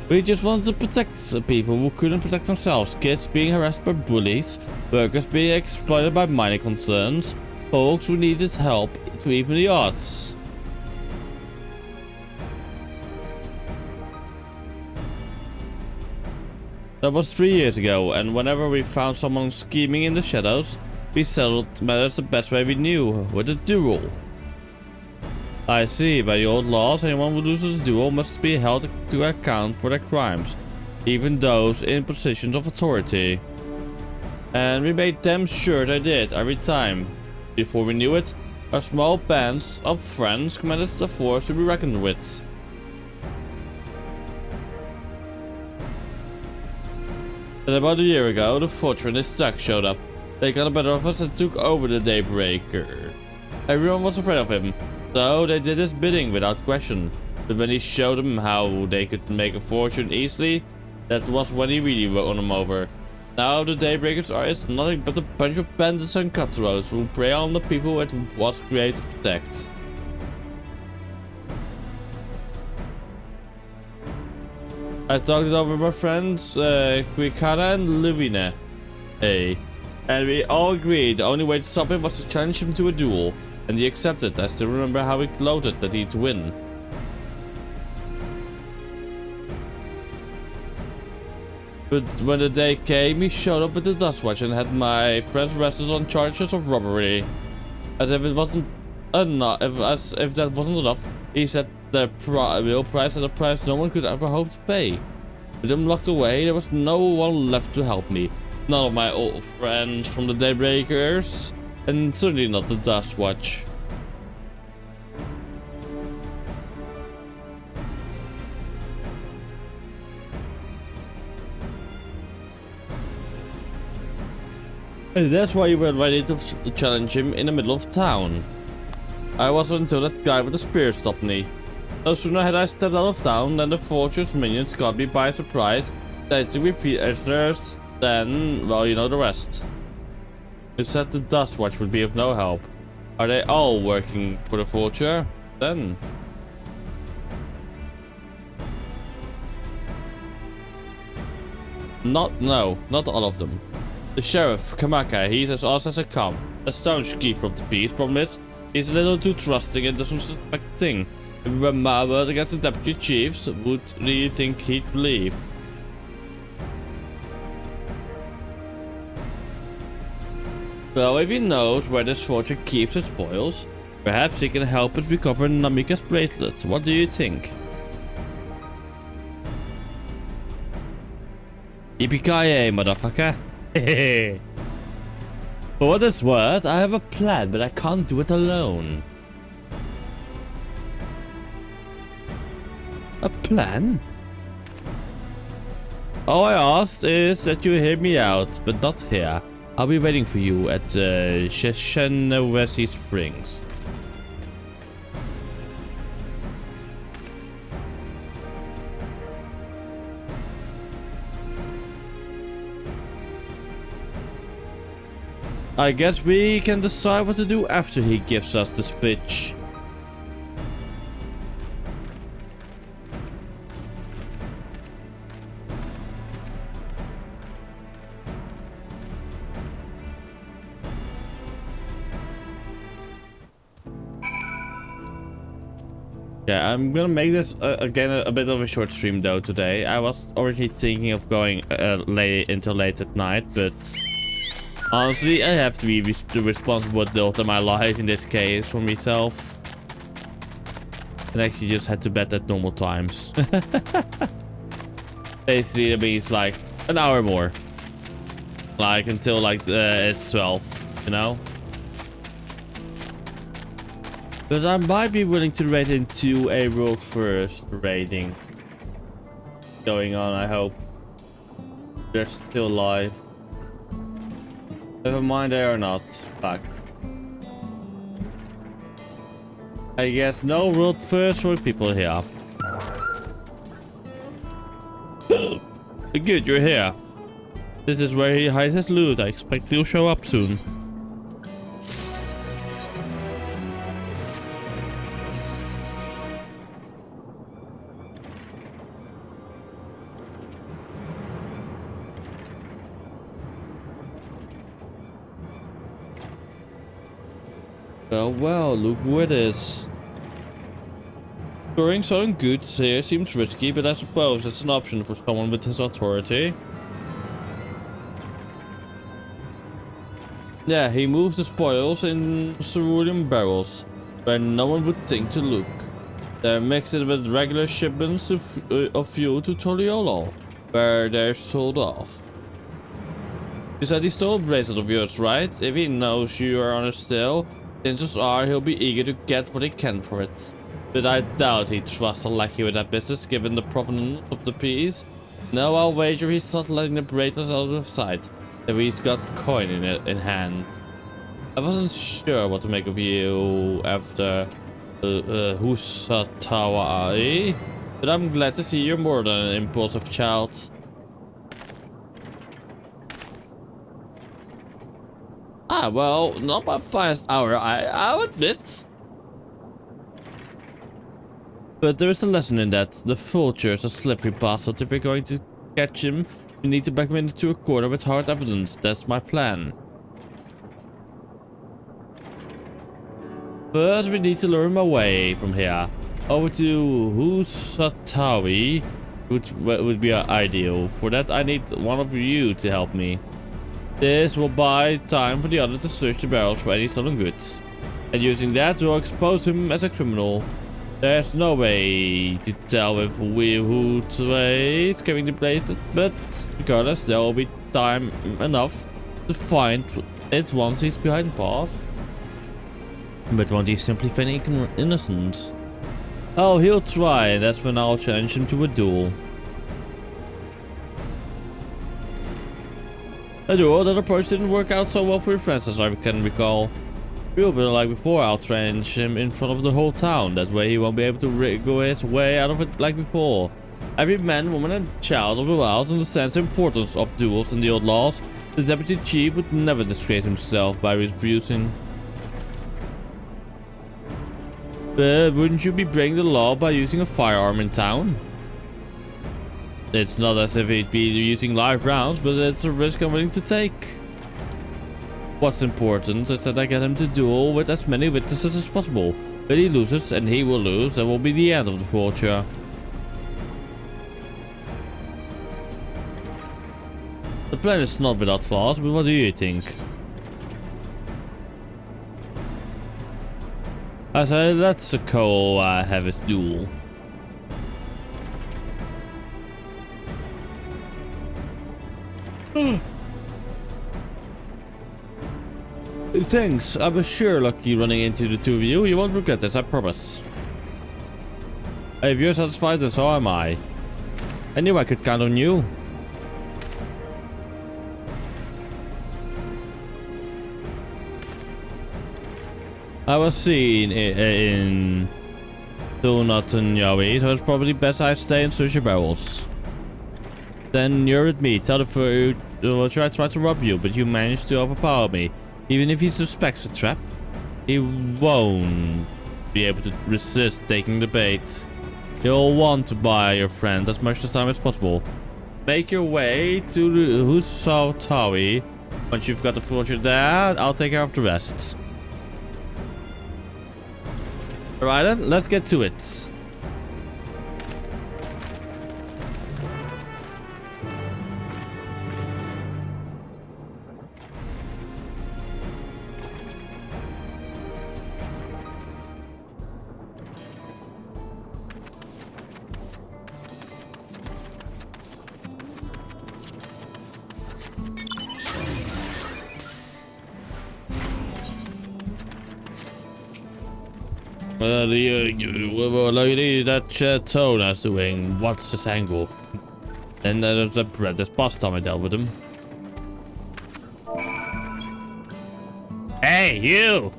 We just wanted to protect people who couldn't protect themselves. Kids being harassed by bullies, workers being exploited by mining concerns, folks who needed help to even the odds. That was 3 years ago, and whenever we found someone scheming in the shadows, we settled matters the best way we knew, with a duel. I see, by the old laws, anyone who loses a duel must be held to account for their crimes, even those in positions of authority. And we made damn sure they did, every time. Before we knew it, our small bands of friends commanded a force to be reckoned with. And about a year ago, the Vulture and his stack showed up. They got the better of us and took over the Daybreaker. Everyone was afraid of him, so they did his bidding without question. But when he showed them how they could make a fortune easily, that was when he really won them over. Now the Daybreakers are nothing but a bunch of bandits and cutthroats who prey on the people it was created to protect. I talked it over with my friends, Quikana and Luvina. And we all agreed the only way to stop him was to challenge him to a duel. And he accepted. I still remember how he gloated that he'd win. But when the day came, he showed up with the Dustwatch and had my press arrested on charges of robbery. As if it wasn't enough, as if that wasn't enough, he said the real price at a price no one could ever hope to pay. With him locked away, there was no one left to help me. None of my old friends from the Daybreakers, and certainly not the Dustwatch. And that's why you were ready to challenge him in the middle of town. I wasn't until that guy with the spear stopped me. No sooner had I stepped out of town than the Vulture's minions caught me by surprise. They took me prisoners, then, well, you know the rest. You said the Dustwatch would be of no help. Are they all working for the Vulture? Then. No, not all of them. The sheriff, Kamaka, he's as awesome as a cop. A staunch keeper of the peace. Problem is, he's a little too trusting and doesn't suspect a thing. If we were marveled against the deputy chiefs, would you think he'd believe? Well, if he knows where this Vulture keeps his spoils, perhaps he can help us recover Namika's bracelets. What do you think? Yippee-ki-yay, motherfucker. For what it's worth, I have a plan, but I can't do it alone. A plan? All I asked is that you hear me out, but not here. I'll be waiting for you at Sheshenowesi Springs. I guess we can decide what to do after he gives us the speech. Yeah, I'm gonna make this again a bit of a short stream though today. I was already thinking of going late at night, but honestly, I have to be the responsible adult in my life in this case for myself. And actually just head to bed at normal times. Basically, it means like an hour more, like until like it's 12, you know. But I might be willing to raid into a world first raiding going on, I hope. They're still alive. Never mind, they are not. Fuck. I guess no world first for people here. Good, you're here. This is where he hides his loot. I expect he'll show up soon. Well, look who it is. Storing certain goods here seems risky, but I suppose it's an option for someone with his authority. Yeah, he moves the spoils in cerulean barrels, where no one would think to look. They're mixed in with regular shipments of fuel to Toliolo, where they're sold off. You said he stole a bracelet of yours, right? If he knows you are on a still, chances are he'll be eager to get what he can for it. But I doubt he'd trust a lackey with that business, given the provenance of the piece. No, I'll wager he's not letting the bracelets out of sight, if he's got coin in hand. I wasn't sure what to make of you after Husatawa, but I'm glad to see you're more than an impulsive child. Ah, well, not my finest hour, I'll admit. But there is a lesson in that. The vulture is a slippery bastard. If we're going to catch him, we need to back him into a corner with hard evidence. That's my plan. But we need to lure him away from here. Over to Husatawi, which would be ideal. For that, I need one of you to help me. This will buy time for the other to search the barrels for any stolen goods. And using that, we'll expose him as a criminal. There's no way to tell if who is carrying the bracelet, but regardless, there will be time enough to find it once he's behind bars. But won't he simply feign innocence? Oh, he'll try, and that's when I'll challenge him to a duel. A duel. That approach didn't work out so well for your friends, as I can recall. Real bit like before, I'll trench him in front of the whole town. That way he won't be able to wriggle his way out of it like before. Every man, woman and child of the wilds understands the importance of duels in the old laws. The deputy chief would never disgrace himself by refusing. But wouldn't you be breaking the law by using a firearm in town? It's not as if he'd be using live rounds, but it's a risk I'm willing to take. What's important is that I get him to duel with as many witnesses as possible. But he loses, and he will lose. That will be the end of the vulture. The plan is not without flaws, but what do you think? I say let's go have his duel. Thanks, I was sure lucky running into the two of you. You won't regret this, I promise. If you're satisfied, then so am I. I knew I could count on you. I was seen in Donatunyawi, so it's probably best I stay and search your barrels. Then you're with me. Tell the food will try to rob you, but you managed to overpower me. Even if he suspects a trap, he won't be able to resist taking the bait. He'll want to buy your friend as much time as possible. Make your way to the Husao. Once you've got the fortune there, I'll take care of the rest. Alright then, let's get to it. That Tona's doing. What's his angle? And there's the bread. This past time I dealt with him. Hey, you!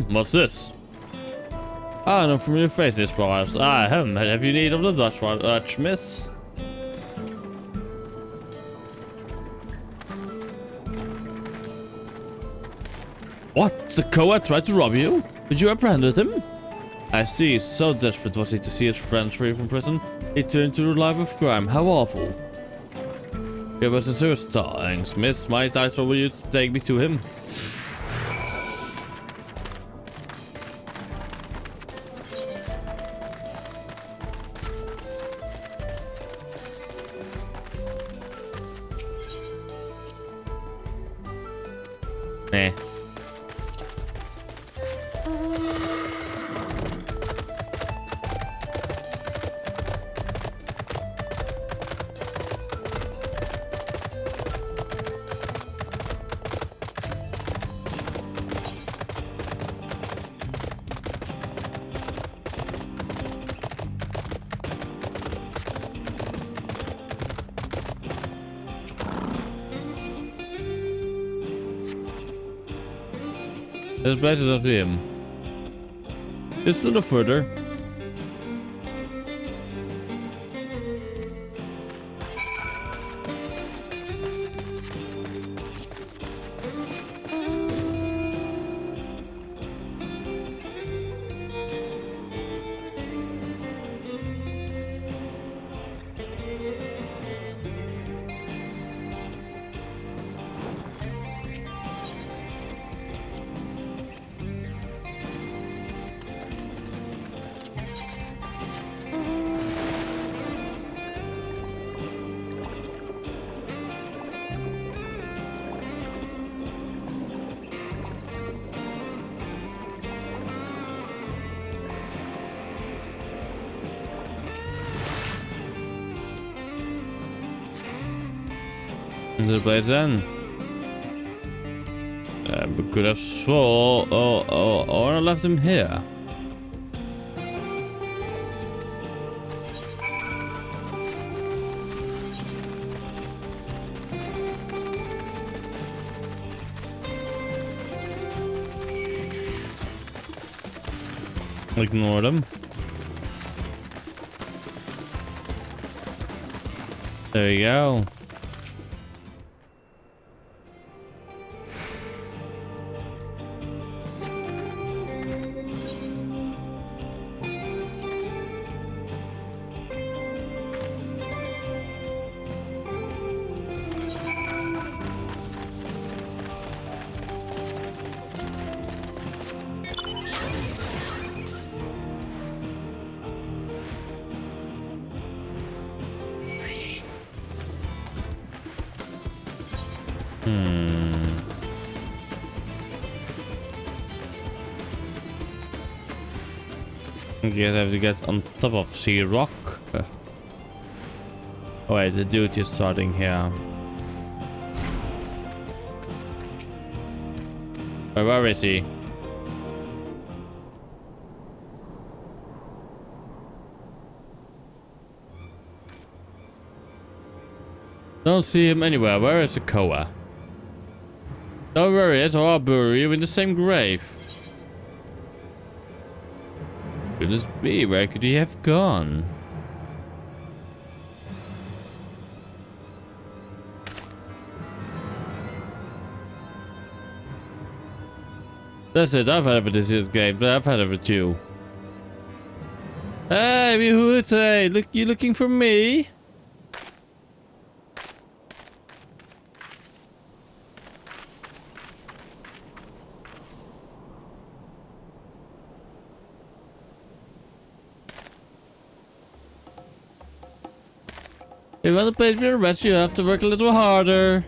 What's this? I know from your face this bars. Have you need of the Dutch miss? What? Zakoa tried to rob you? Did you apprehend him? I see. So desperate was he to see his friends free from prison, he turned to the life of crime. How awful. It was a serious thanks, miss. Might I trouble you to take me to him? Eh. There's places of him. Just a little further. The place then. We could have swore. I left him here. Ignore them. There you go. I guess I have to get on top of Sea Rock. Oh wait, the dude is starting here. Where is he? Don't see him anywhere. Where is the Koa? Don't worry, it's all bury you in the same grave. Goodness me, where could he have gone? That's it. I've had it with this game. I've had it with you. Hey, Woohooty! Look, you looking for me? If you want to play me a rest, you have to work a little harder.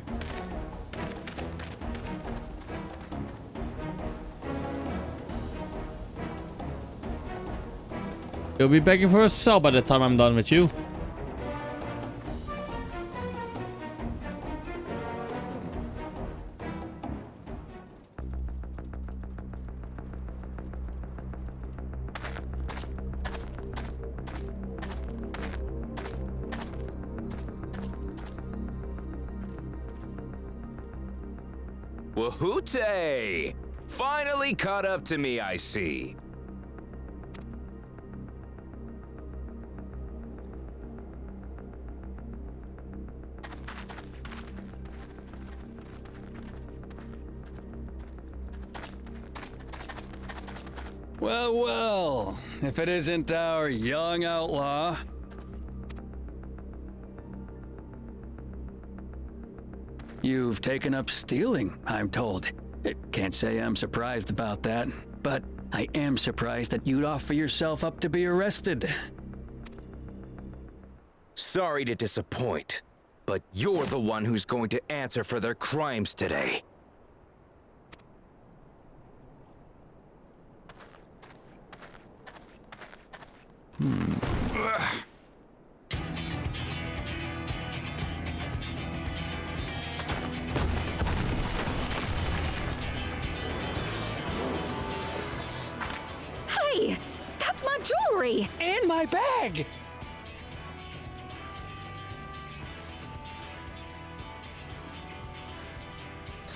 You'll be begging for a cell by the time I'm done with you. Woohooty! Finally caught up to me, I see. Well, well, if it isn't our young outlaw. You've taken up stealing, I'm told. Can't say I'm surprised about that, but I am surprised that you'd offer yourself up to be arrested. Sorry to disappoint, but you're the one who's going to answer for their crimes today. Hey, that's my jewelry! And my bag!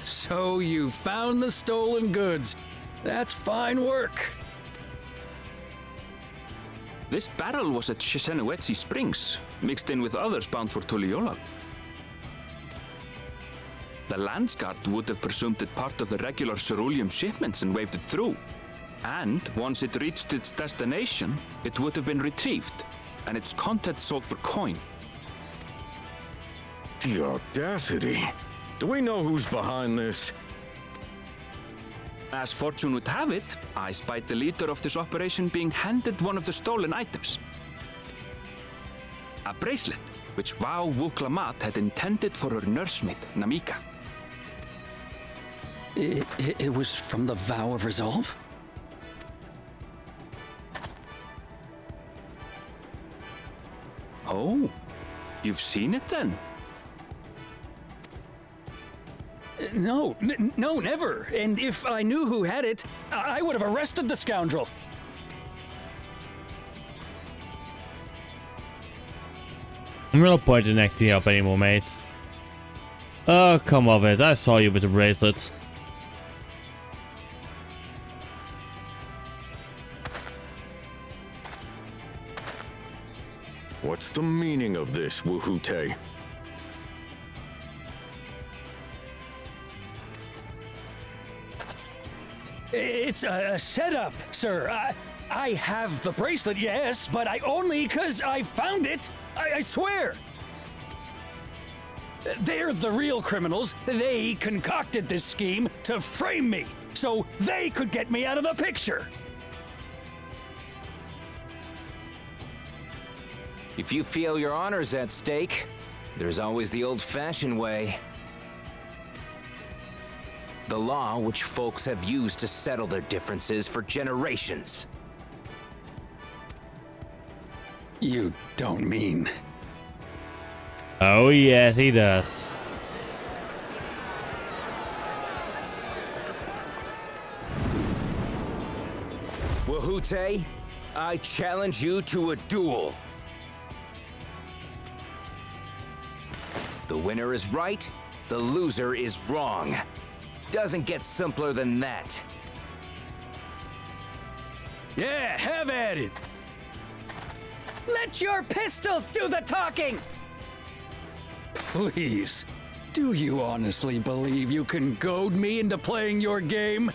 So you found the stolen goods. That's fine work. This barrel was at Shisenuetsi Springs, mixed in with others bound for Tuliyola. The Landsguard would have presumed it part of the regular ceruleum shipments and waved it through. And once it reached its destination, it would have been retrieved, and its contents sold for coin. The audacity. Do we know who's behind this? As fortune would have it, I spied the leader of this operation being handed one of the stolen items. A bracelet, which Vau Wuklamat had intended for her nursemaid, Namika. It was from the Vow of Resolve? Oh, you've seen it then? No, no, never. And if I knew who had it, I would have arrested the scoundrel. I'm no point in acting up anymore, mate. Oh, come of it. I saw you with the bracelets. What's the meaning of this, Woohooty? It's a setup, sir. I have the bracelet, yes, but I only 'cause I found it. I swear. They're the real criminals. They concocted this scheme to frame me, so they could get me out of the picture. If you feel your honor's at stake, there's always the old-fashioned way. The law which folks have used to settle their differences for generations. You don't mean... Oh, yes, he does. Woohooty, I challenge you to a duel. The winner is right, the loser is wrong. Doesn't get simpler than that. Yeah, have at it. Let your pistols do the talking! Please, do you honestly believe you can goad me into playing your game?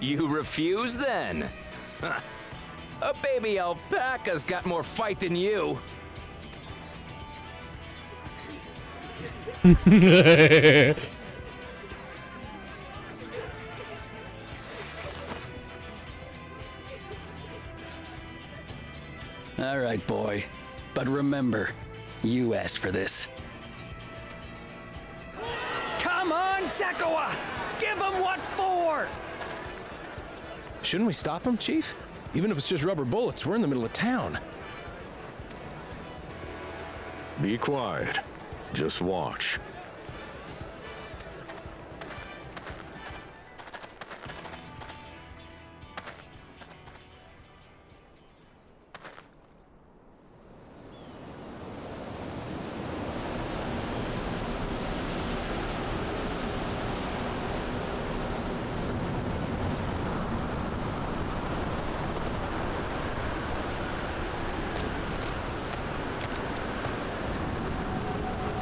You refuse then? Huh. A baby alpaca's got more fight than you. All right, boy. But remember, you asked for this. Come on, Zakawa! Give him what for! Shouldn't we stop him, Chief? Even if it's just rubber bullets, we're in the middle of town. Be quiet. Just watch.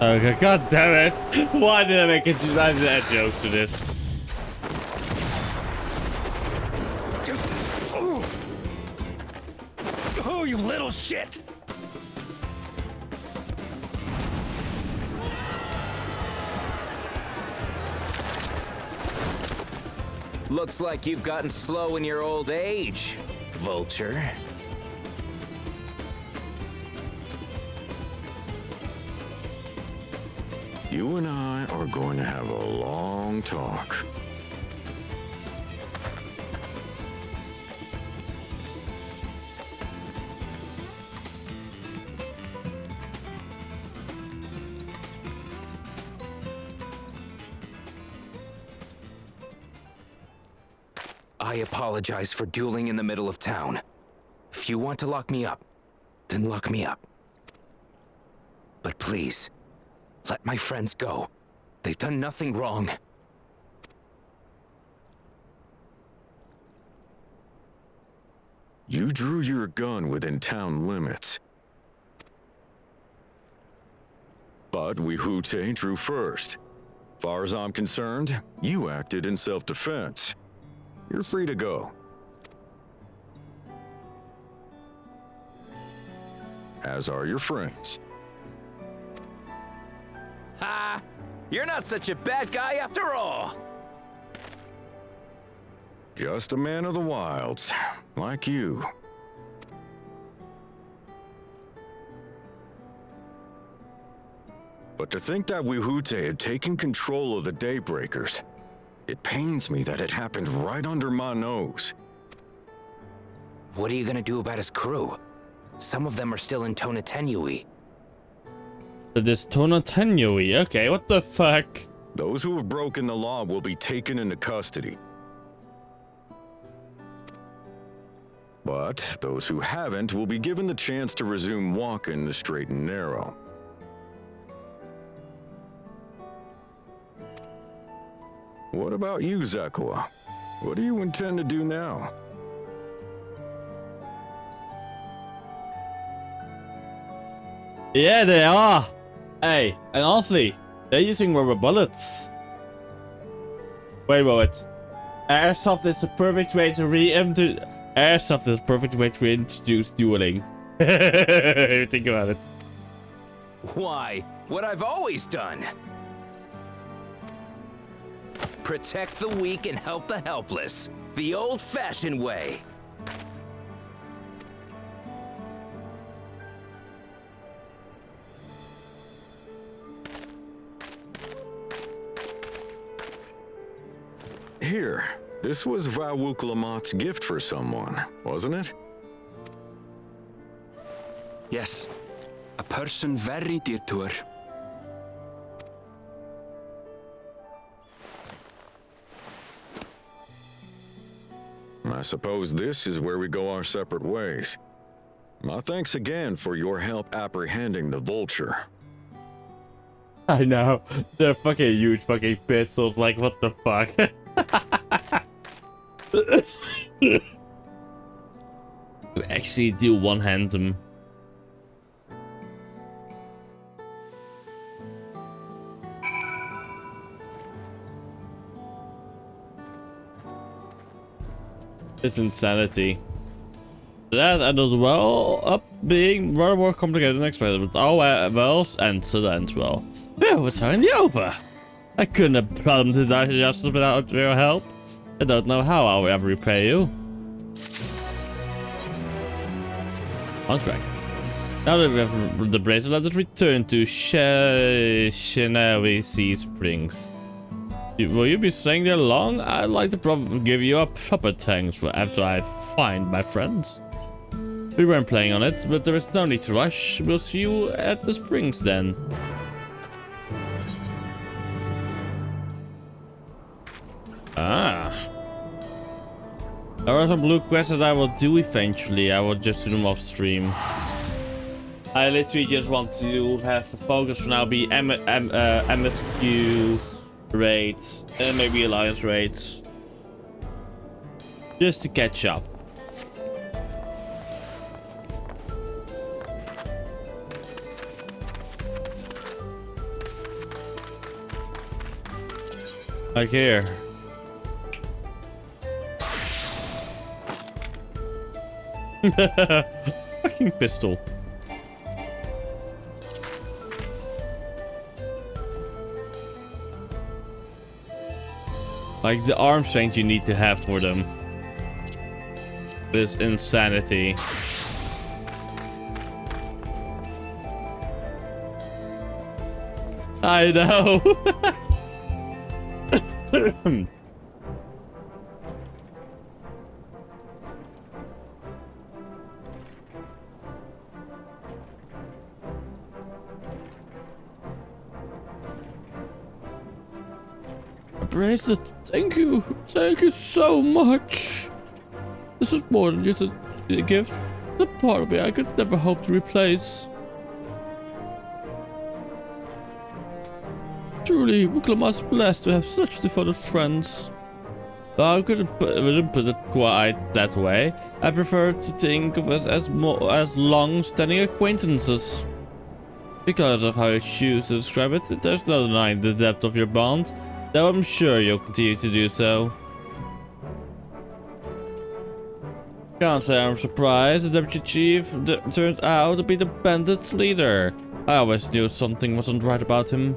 Okay, god damn it. Why did I make it? I did add jokes to this. Oh, you little shit! Looks like you've gotten slow in your old age, Vulture. You and I are going to have a long talk. I apologize for dueling in the middle of town. If you want to lock me up, then lock me up. But please, let my friends go. They've done nothing wrong. You drew your gun within town limits. But Wihute drew first. Far as I'm concerned, you acted in self-defense. You're free to go. As are your friends. Ha! You're not such a bad guy after all! Just a man of the wilds, like you. But to think that Wihute had taken control of the Daybreakers, it pains me that it happened right under my nose. What are you gonna do about his crew? Some of them are still in Tonatenui. This Tonatenui, okay, what the fuck? Those who have broken the law will be taken into custody. But those who haven't will be given the chance to resume walking the straight and narrow. What about you, Zakawa? What do you intend to do now? Yeah, they are. Hey, and honestly, they're using rubber bullets. Wait a moment. Airsoft is the perfect way to Airsoft is the perfect way to reintroduce dueling. Think about it. Why? What I've always done. Protect the weak and help the helpless. The old-fashioned way. Here, this was Vawuklamat's gift for someone, wasn't it? Yes, a person very dear to her. I suppose this is where we go our separate ways. My thanks again for your help apprehending the Vulture. I know. They're fucking huge fucking pistols, like what the fuck? You actually do one-hand them. It's insanity. That ended well up being rather more complicated than expected, but all wells and so that ends well. Phew, it's finally over. I couldn't have brought him to die justice without your help. I don't know how I'll ever repay you. On track. Now that we have the bracelet, let us return to Shenawi Sea Springs. Will you be staying there long? I'd like to give you a proper thanks after I find my friends. We weren't planning on it, but there is no need to rush. We'll see you at the springs then. Ah. There are some blue quests that I will do eventually. I will just do them off stream. I literally just want to have the focus for now be MSQ raids and maybe Alliance raids. Just to catch up. Like here. Fucking pistol. Like the arm strength you need to have for them. This insanity. I know. Bracelet, thank you so much. This is more than just a gift. The part of me I could never hope to replace. Truly, Wuklamas blessed to have such devoted friends. Though I wouldn't put it quite that way. I prefer to think of us as long-standing acquaintances. Because of how you choose to describe it, there's no denying the depth of your bond. Though I'm sure you'll continue to do so. Can't say I'm surprised the Deputy Chief turned out to be the bandit's leader. I always knew something wasn't right about him.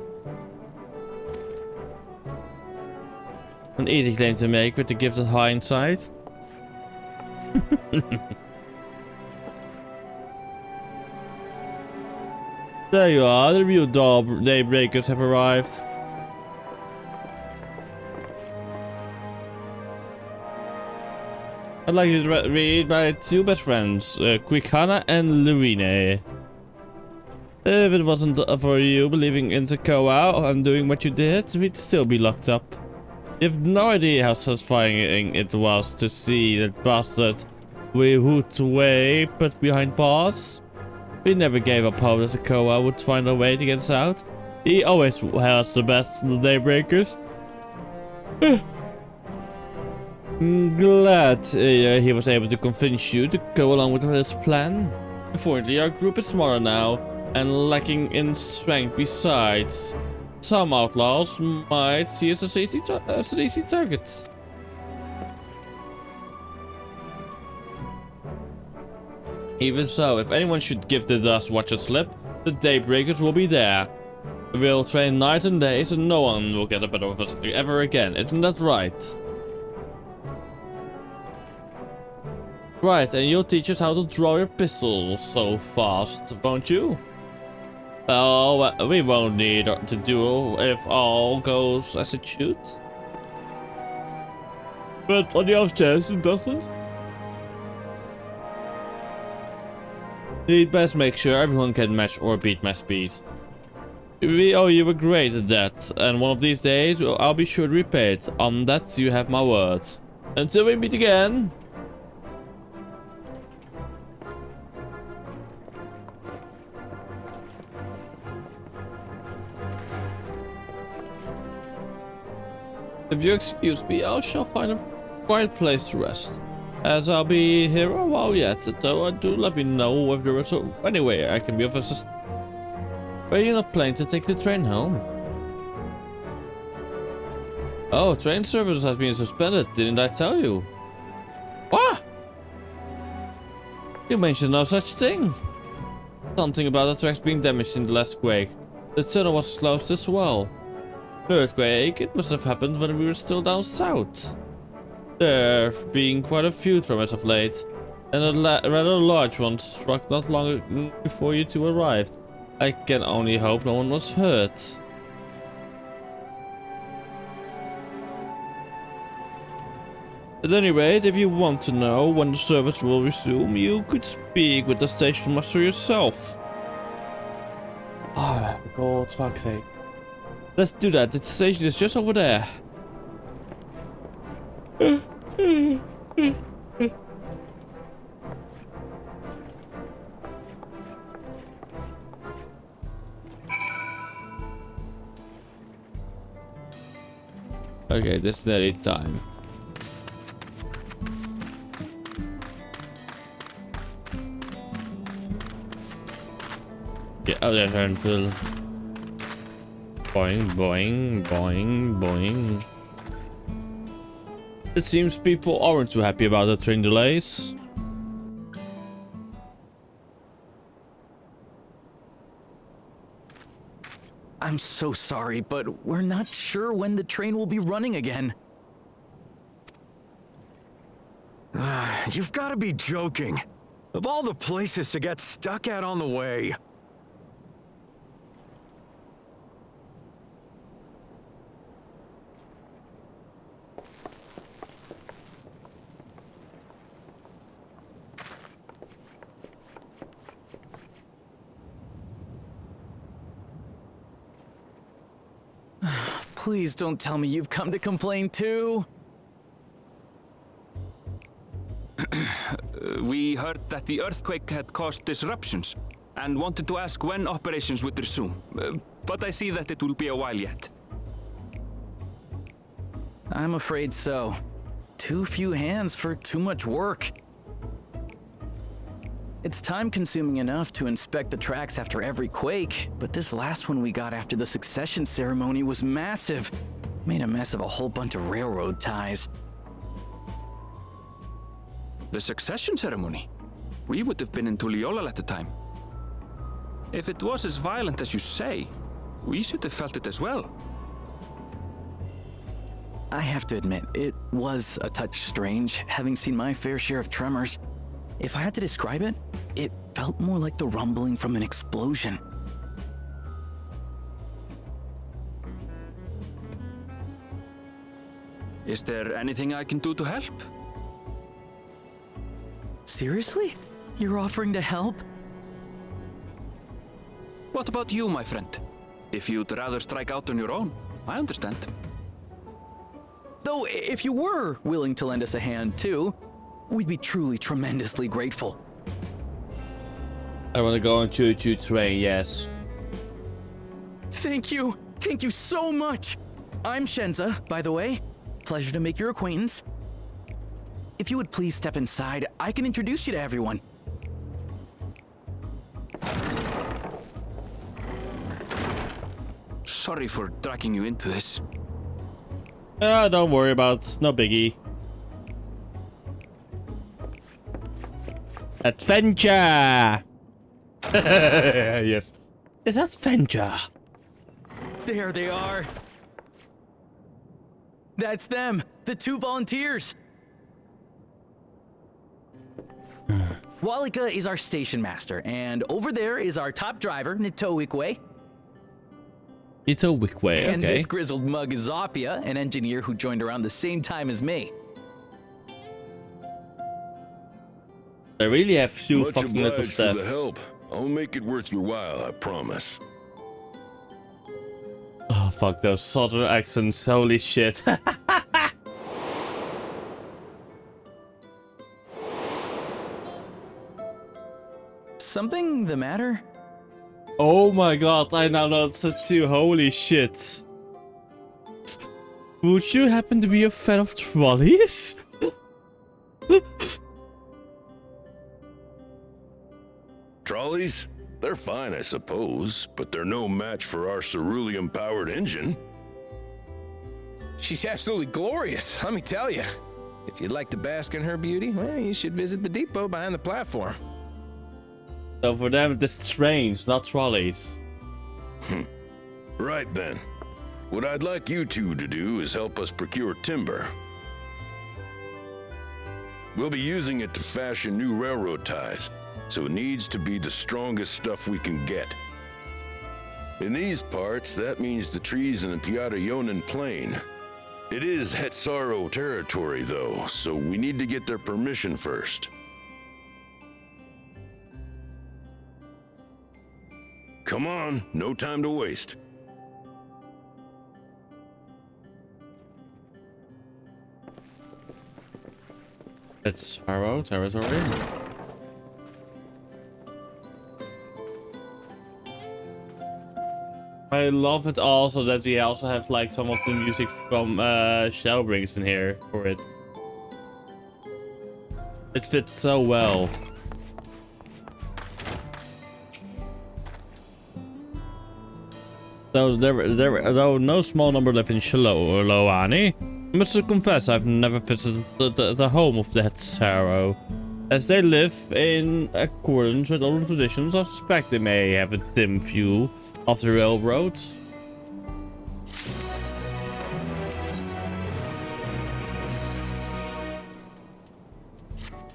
An easy claim to make with the gift of hindsight. There you are, the real daybreakers have arrived. I'd like you to read my two best friends, Quickhana and Lurine. If it wasn't for you believing in Sokoa and doing what you did, we'd still be locked up. You have no idea how satisfying it was to see that bastard we hoot away put behind bars. We never gave up hope that Sokoa would find a way to get us out. He always has the best of the daybreakers. Glad he was able to convince you to go along with his plan. Unfortunately, our group is smaller now and lacking in strength. Besides, some outlaws might see us as easy targets. Even so, if anyone should give the Dust Watch a slip, the Daybreakers will be there. We'll train night and day, so no one will get the better of us ever again. Isn't that right? Right, and you'll teach us how to draw your pistols so fast, won't you? Well, we won't need to duel if all goes as it should. But on the off chance it doesn't? You'd best make sure everyone can match or beat my speed. We owe you a great debt, and one of these days I'll be sure to repay it. On that you have my word. Until we meet again. If you excuse me, I shall find a quiet place to rest, as I'll be here a while yet, though do let me know if there is any way I can be of assistance. Are you not planning to take the train home? Oh, train service has been suspended, didn't I tell you? What? You mentioned no such thing. Something about the tracks being damaged in the last quake. The tunnel was closed as well. The earthquake, it must have happened when we were still down south. There have been quite a few tremors of late, and a rather large one struck not long before you two arrived. I can only hope no one was hurt. At any rate, if you want to know when the service will resume, you could speak with the station master yourself. Oh, God, fuck's sake. Let's do that. The station is just over there. Okay, this is nearly time. Get out there and fill. Boing, boing, boing, boing. It seems people aren't too happy about the train delays. I'm so sorry, but we're not sure when the train will be running again. You've got to be joking. Of all the places to get stuck at on the way. Please don't tell me you've come to complain too. We heard that the earthquake had caused disruptions and wanted to ask when operations would resume. But I see that it will be a while yet. I'm afraid so. Too few hands for too much work. It's time-consuming enough to inspect the tracks after every quake, but this last one we got after the succession ceremony was massive. Made a mess of a whole bunch of railroad ties. The succession ceremony? We would have been in Tuliolal at the time. If it was as violent as you say, we should have felt it as well. I have to admit, it was a touch strange, having seen my fair share of tremors. If I had to describe it, it felt more like the rumbling from an explosion. Is there anything I can do to help? Seriously? You're offering to help? What about you, my friend? If you'd rather strike out on your own, I understand. Though, if you were willing to lend us a hand too, we'd be truly tremendously grateful. I want to go on choo-choo train, yes. Thank you. Thank you so much. I'm Shenza, by the way. Pleasure to make your acquaintance. If you would please step inside, I can introduce you to everyone. Sorry for dragging you into this. Don't worry about it. No biggie. Adventure! Yes. It's adventure. There they are. That's them, the two volunteers. Walika is our station master, and over there is our top driver, Nitowikwe. Nitowikwe, And okay. this grizzled mug is Zopia, an engineer who joined around the same time as me. I really have two Much fucking little obliged for stuff. the help. I'll make it worth your while, I promise. Oh, fuck those southern accents. Holy shit. Something the matter? Oh my god, I now know it's a two. Holy shit. Would you happen to be a fan of trolleys? Trolleys? They're fine, I suppose, but they're no match for our cerulean-powered engine. She's absolutely glorious, let me tell you. If you'd like to bask in her beauty, well, you should visit the depot behind the platform. So for them, it's trains, not trolleys. Right then. What I'd like you two to do is help us procure timber. We'll be using it to fashion new railroad ties, so it needs to be the strongest stuff we can get. In these parts, that means the trees in the Piata-Yonan Plain. It is Hetsaro territory, though, so we need to get their permission first. Come on, no time to waste. It's Harrow territory. I love it also that we also have like some of the music from Shellbrings in here for it. It fits so well. Though no small number live in Loani, I must confess I've never visited the home of the Hetsaro. As they live in accordance with old traditions, I suspect they may have a dim view of the railroad.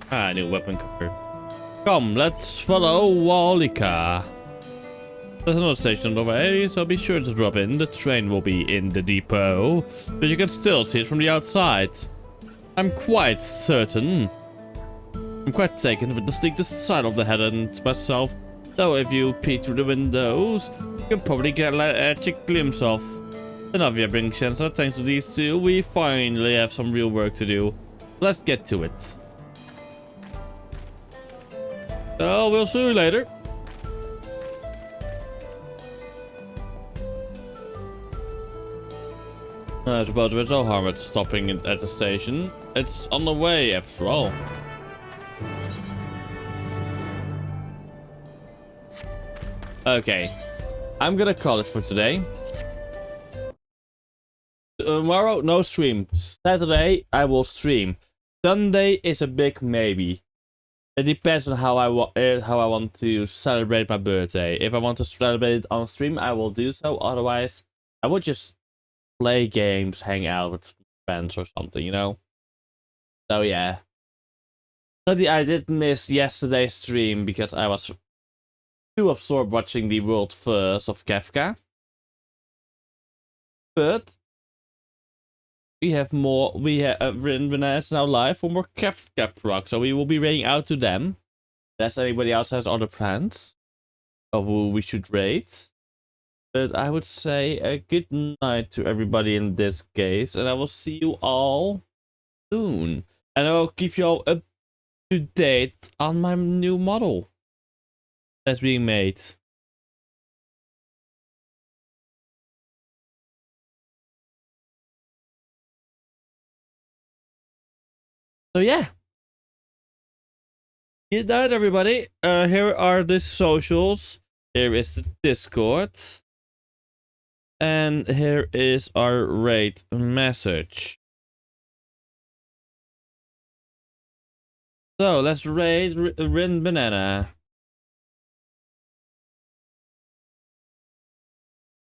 Ah, new weapon cover. Come, let's follow Walika. There's another station on the way, so be sure to drop in. The train will be in the depot, but you can still see it from the outside. I'm quite certain. I'm quite taken with the distinctive side of the head and myself, though if you peek through the windows, you can probably get a glimpse of. Enough here, Bring Shensa. Thanks to these two, we finally have some real work to do. Let's get to it. So, we'll see you later. I suppose there's no harm at stopping at the station. It's on the way, after all. Okay, I'm gonna call it for today. Tomorrow, no stream. Saturday, I will stream. Sunday is a big maybe. It depends on how I want to celebrate my birthday. If I want to celebrate it on stream, I will do so. Otherwise, I would just play games, hang out with friends or something, you know? So yeah. I did miss yesterday's stream because I was too absorbed watching the world first of Kefka. But we have more. We have Renaz now live for more Kefka proc, so we will be raiding out to them. Unless anybody else has other plans of who we should raid. But I would say a good night to everybody in this case, and I will see you all soon. And I will keep you all up to date on my new model that's being made. So yeah. Good night, everybody. Here are the socials. Here is the Discord. And here is our raid message. So let's raid Rin Banana.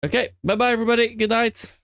Okay, bye bye everybody. Good night.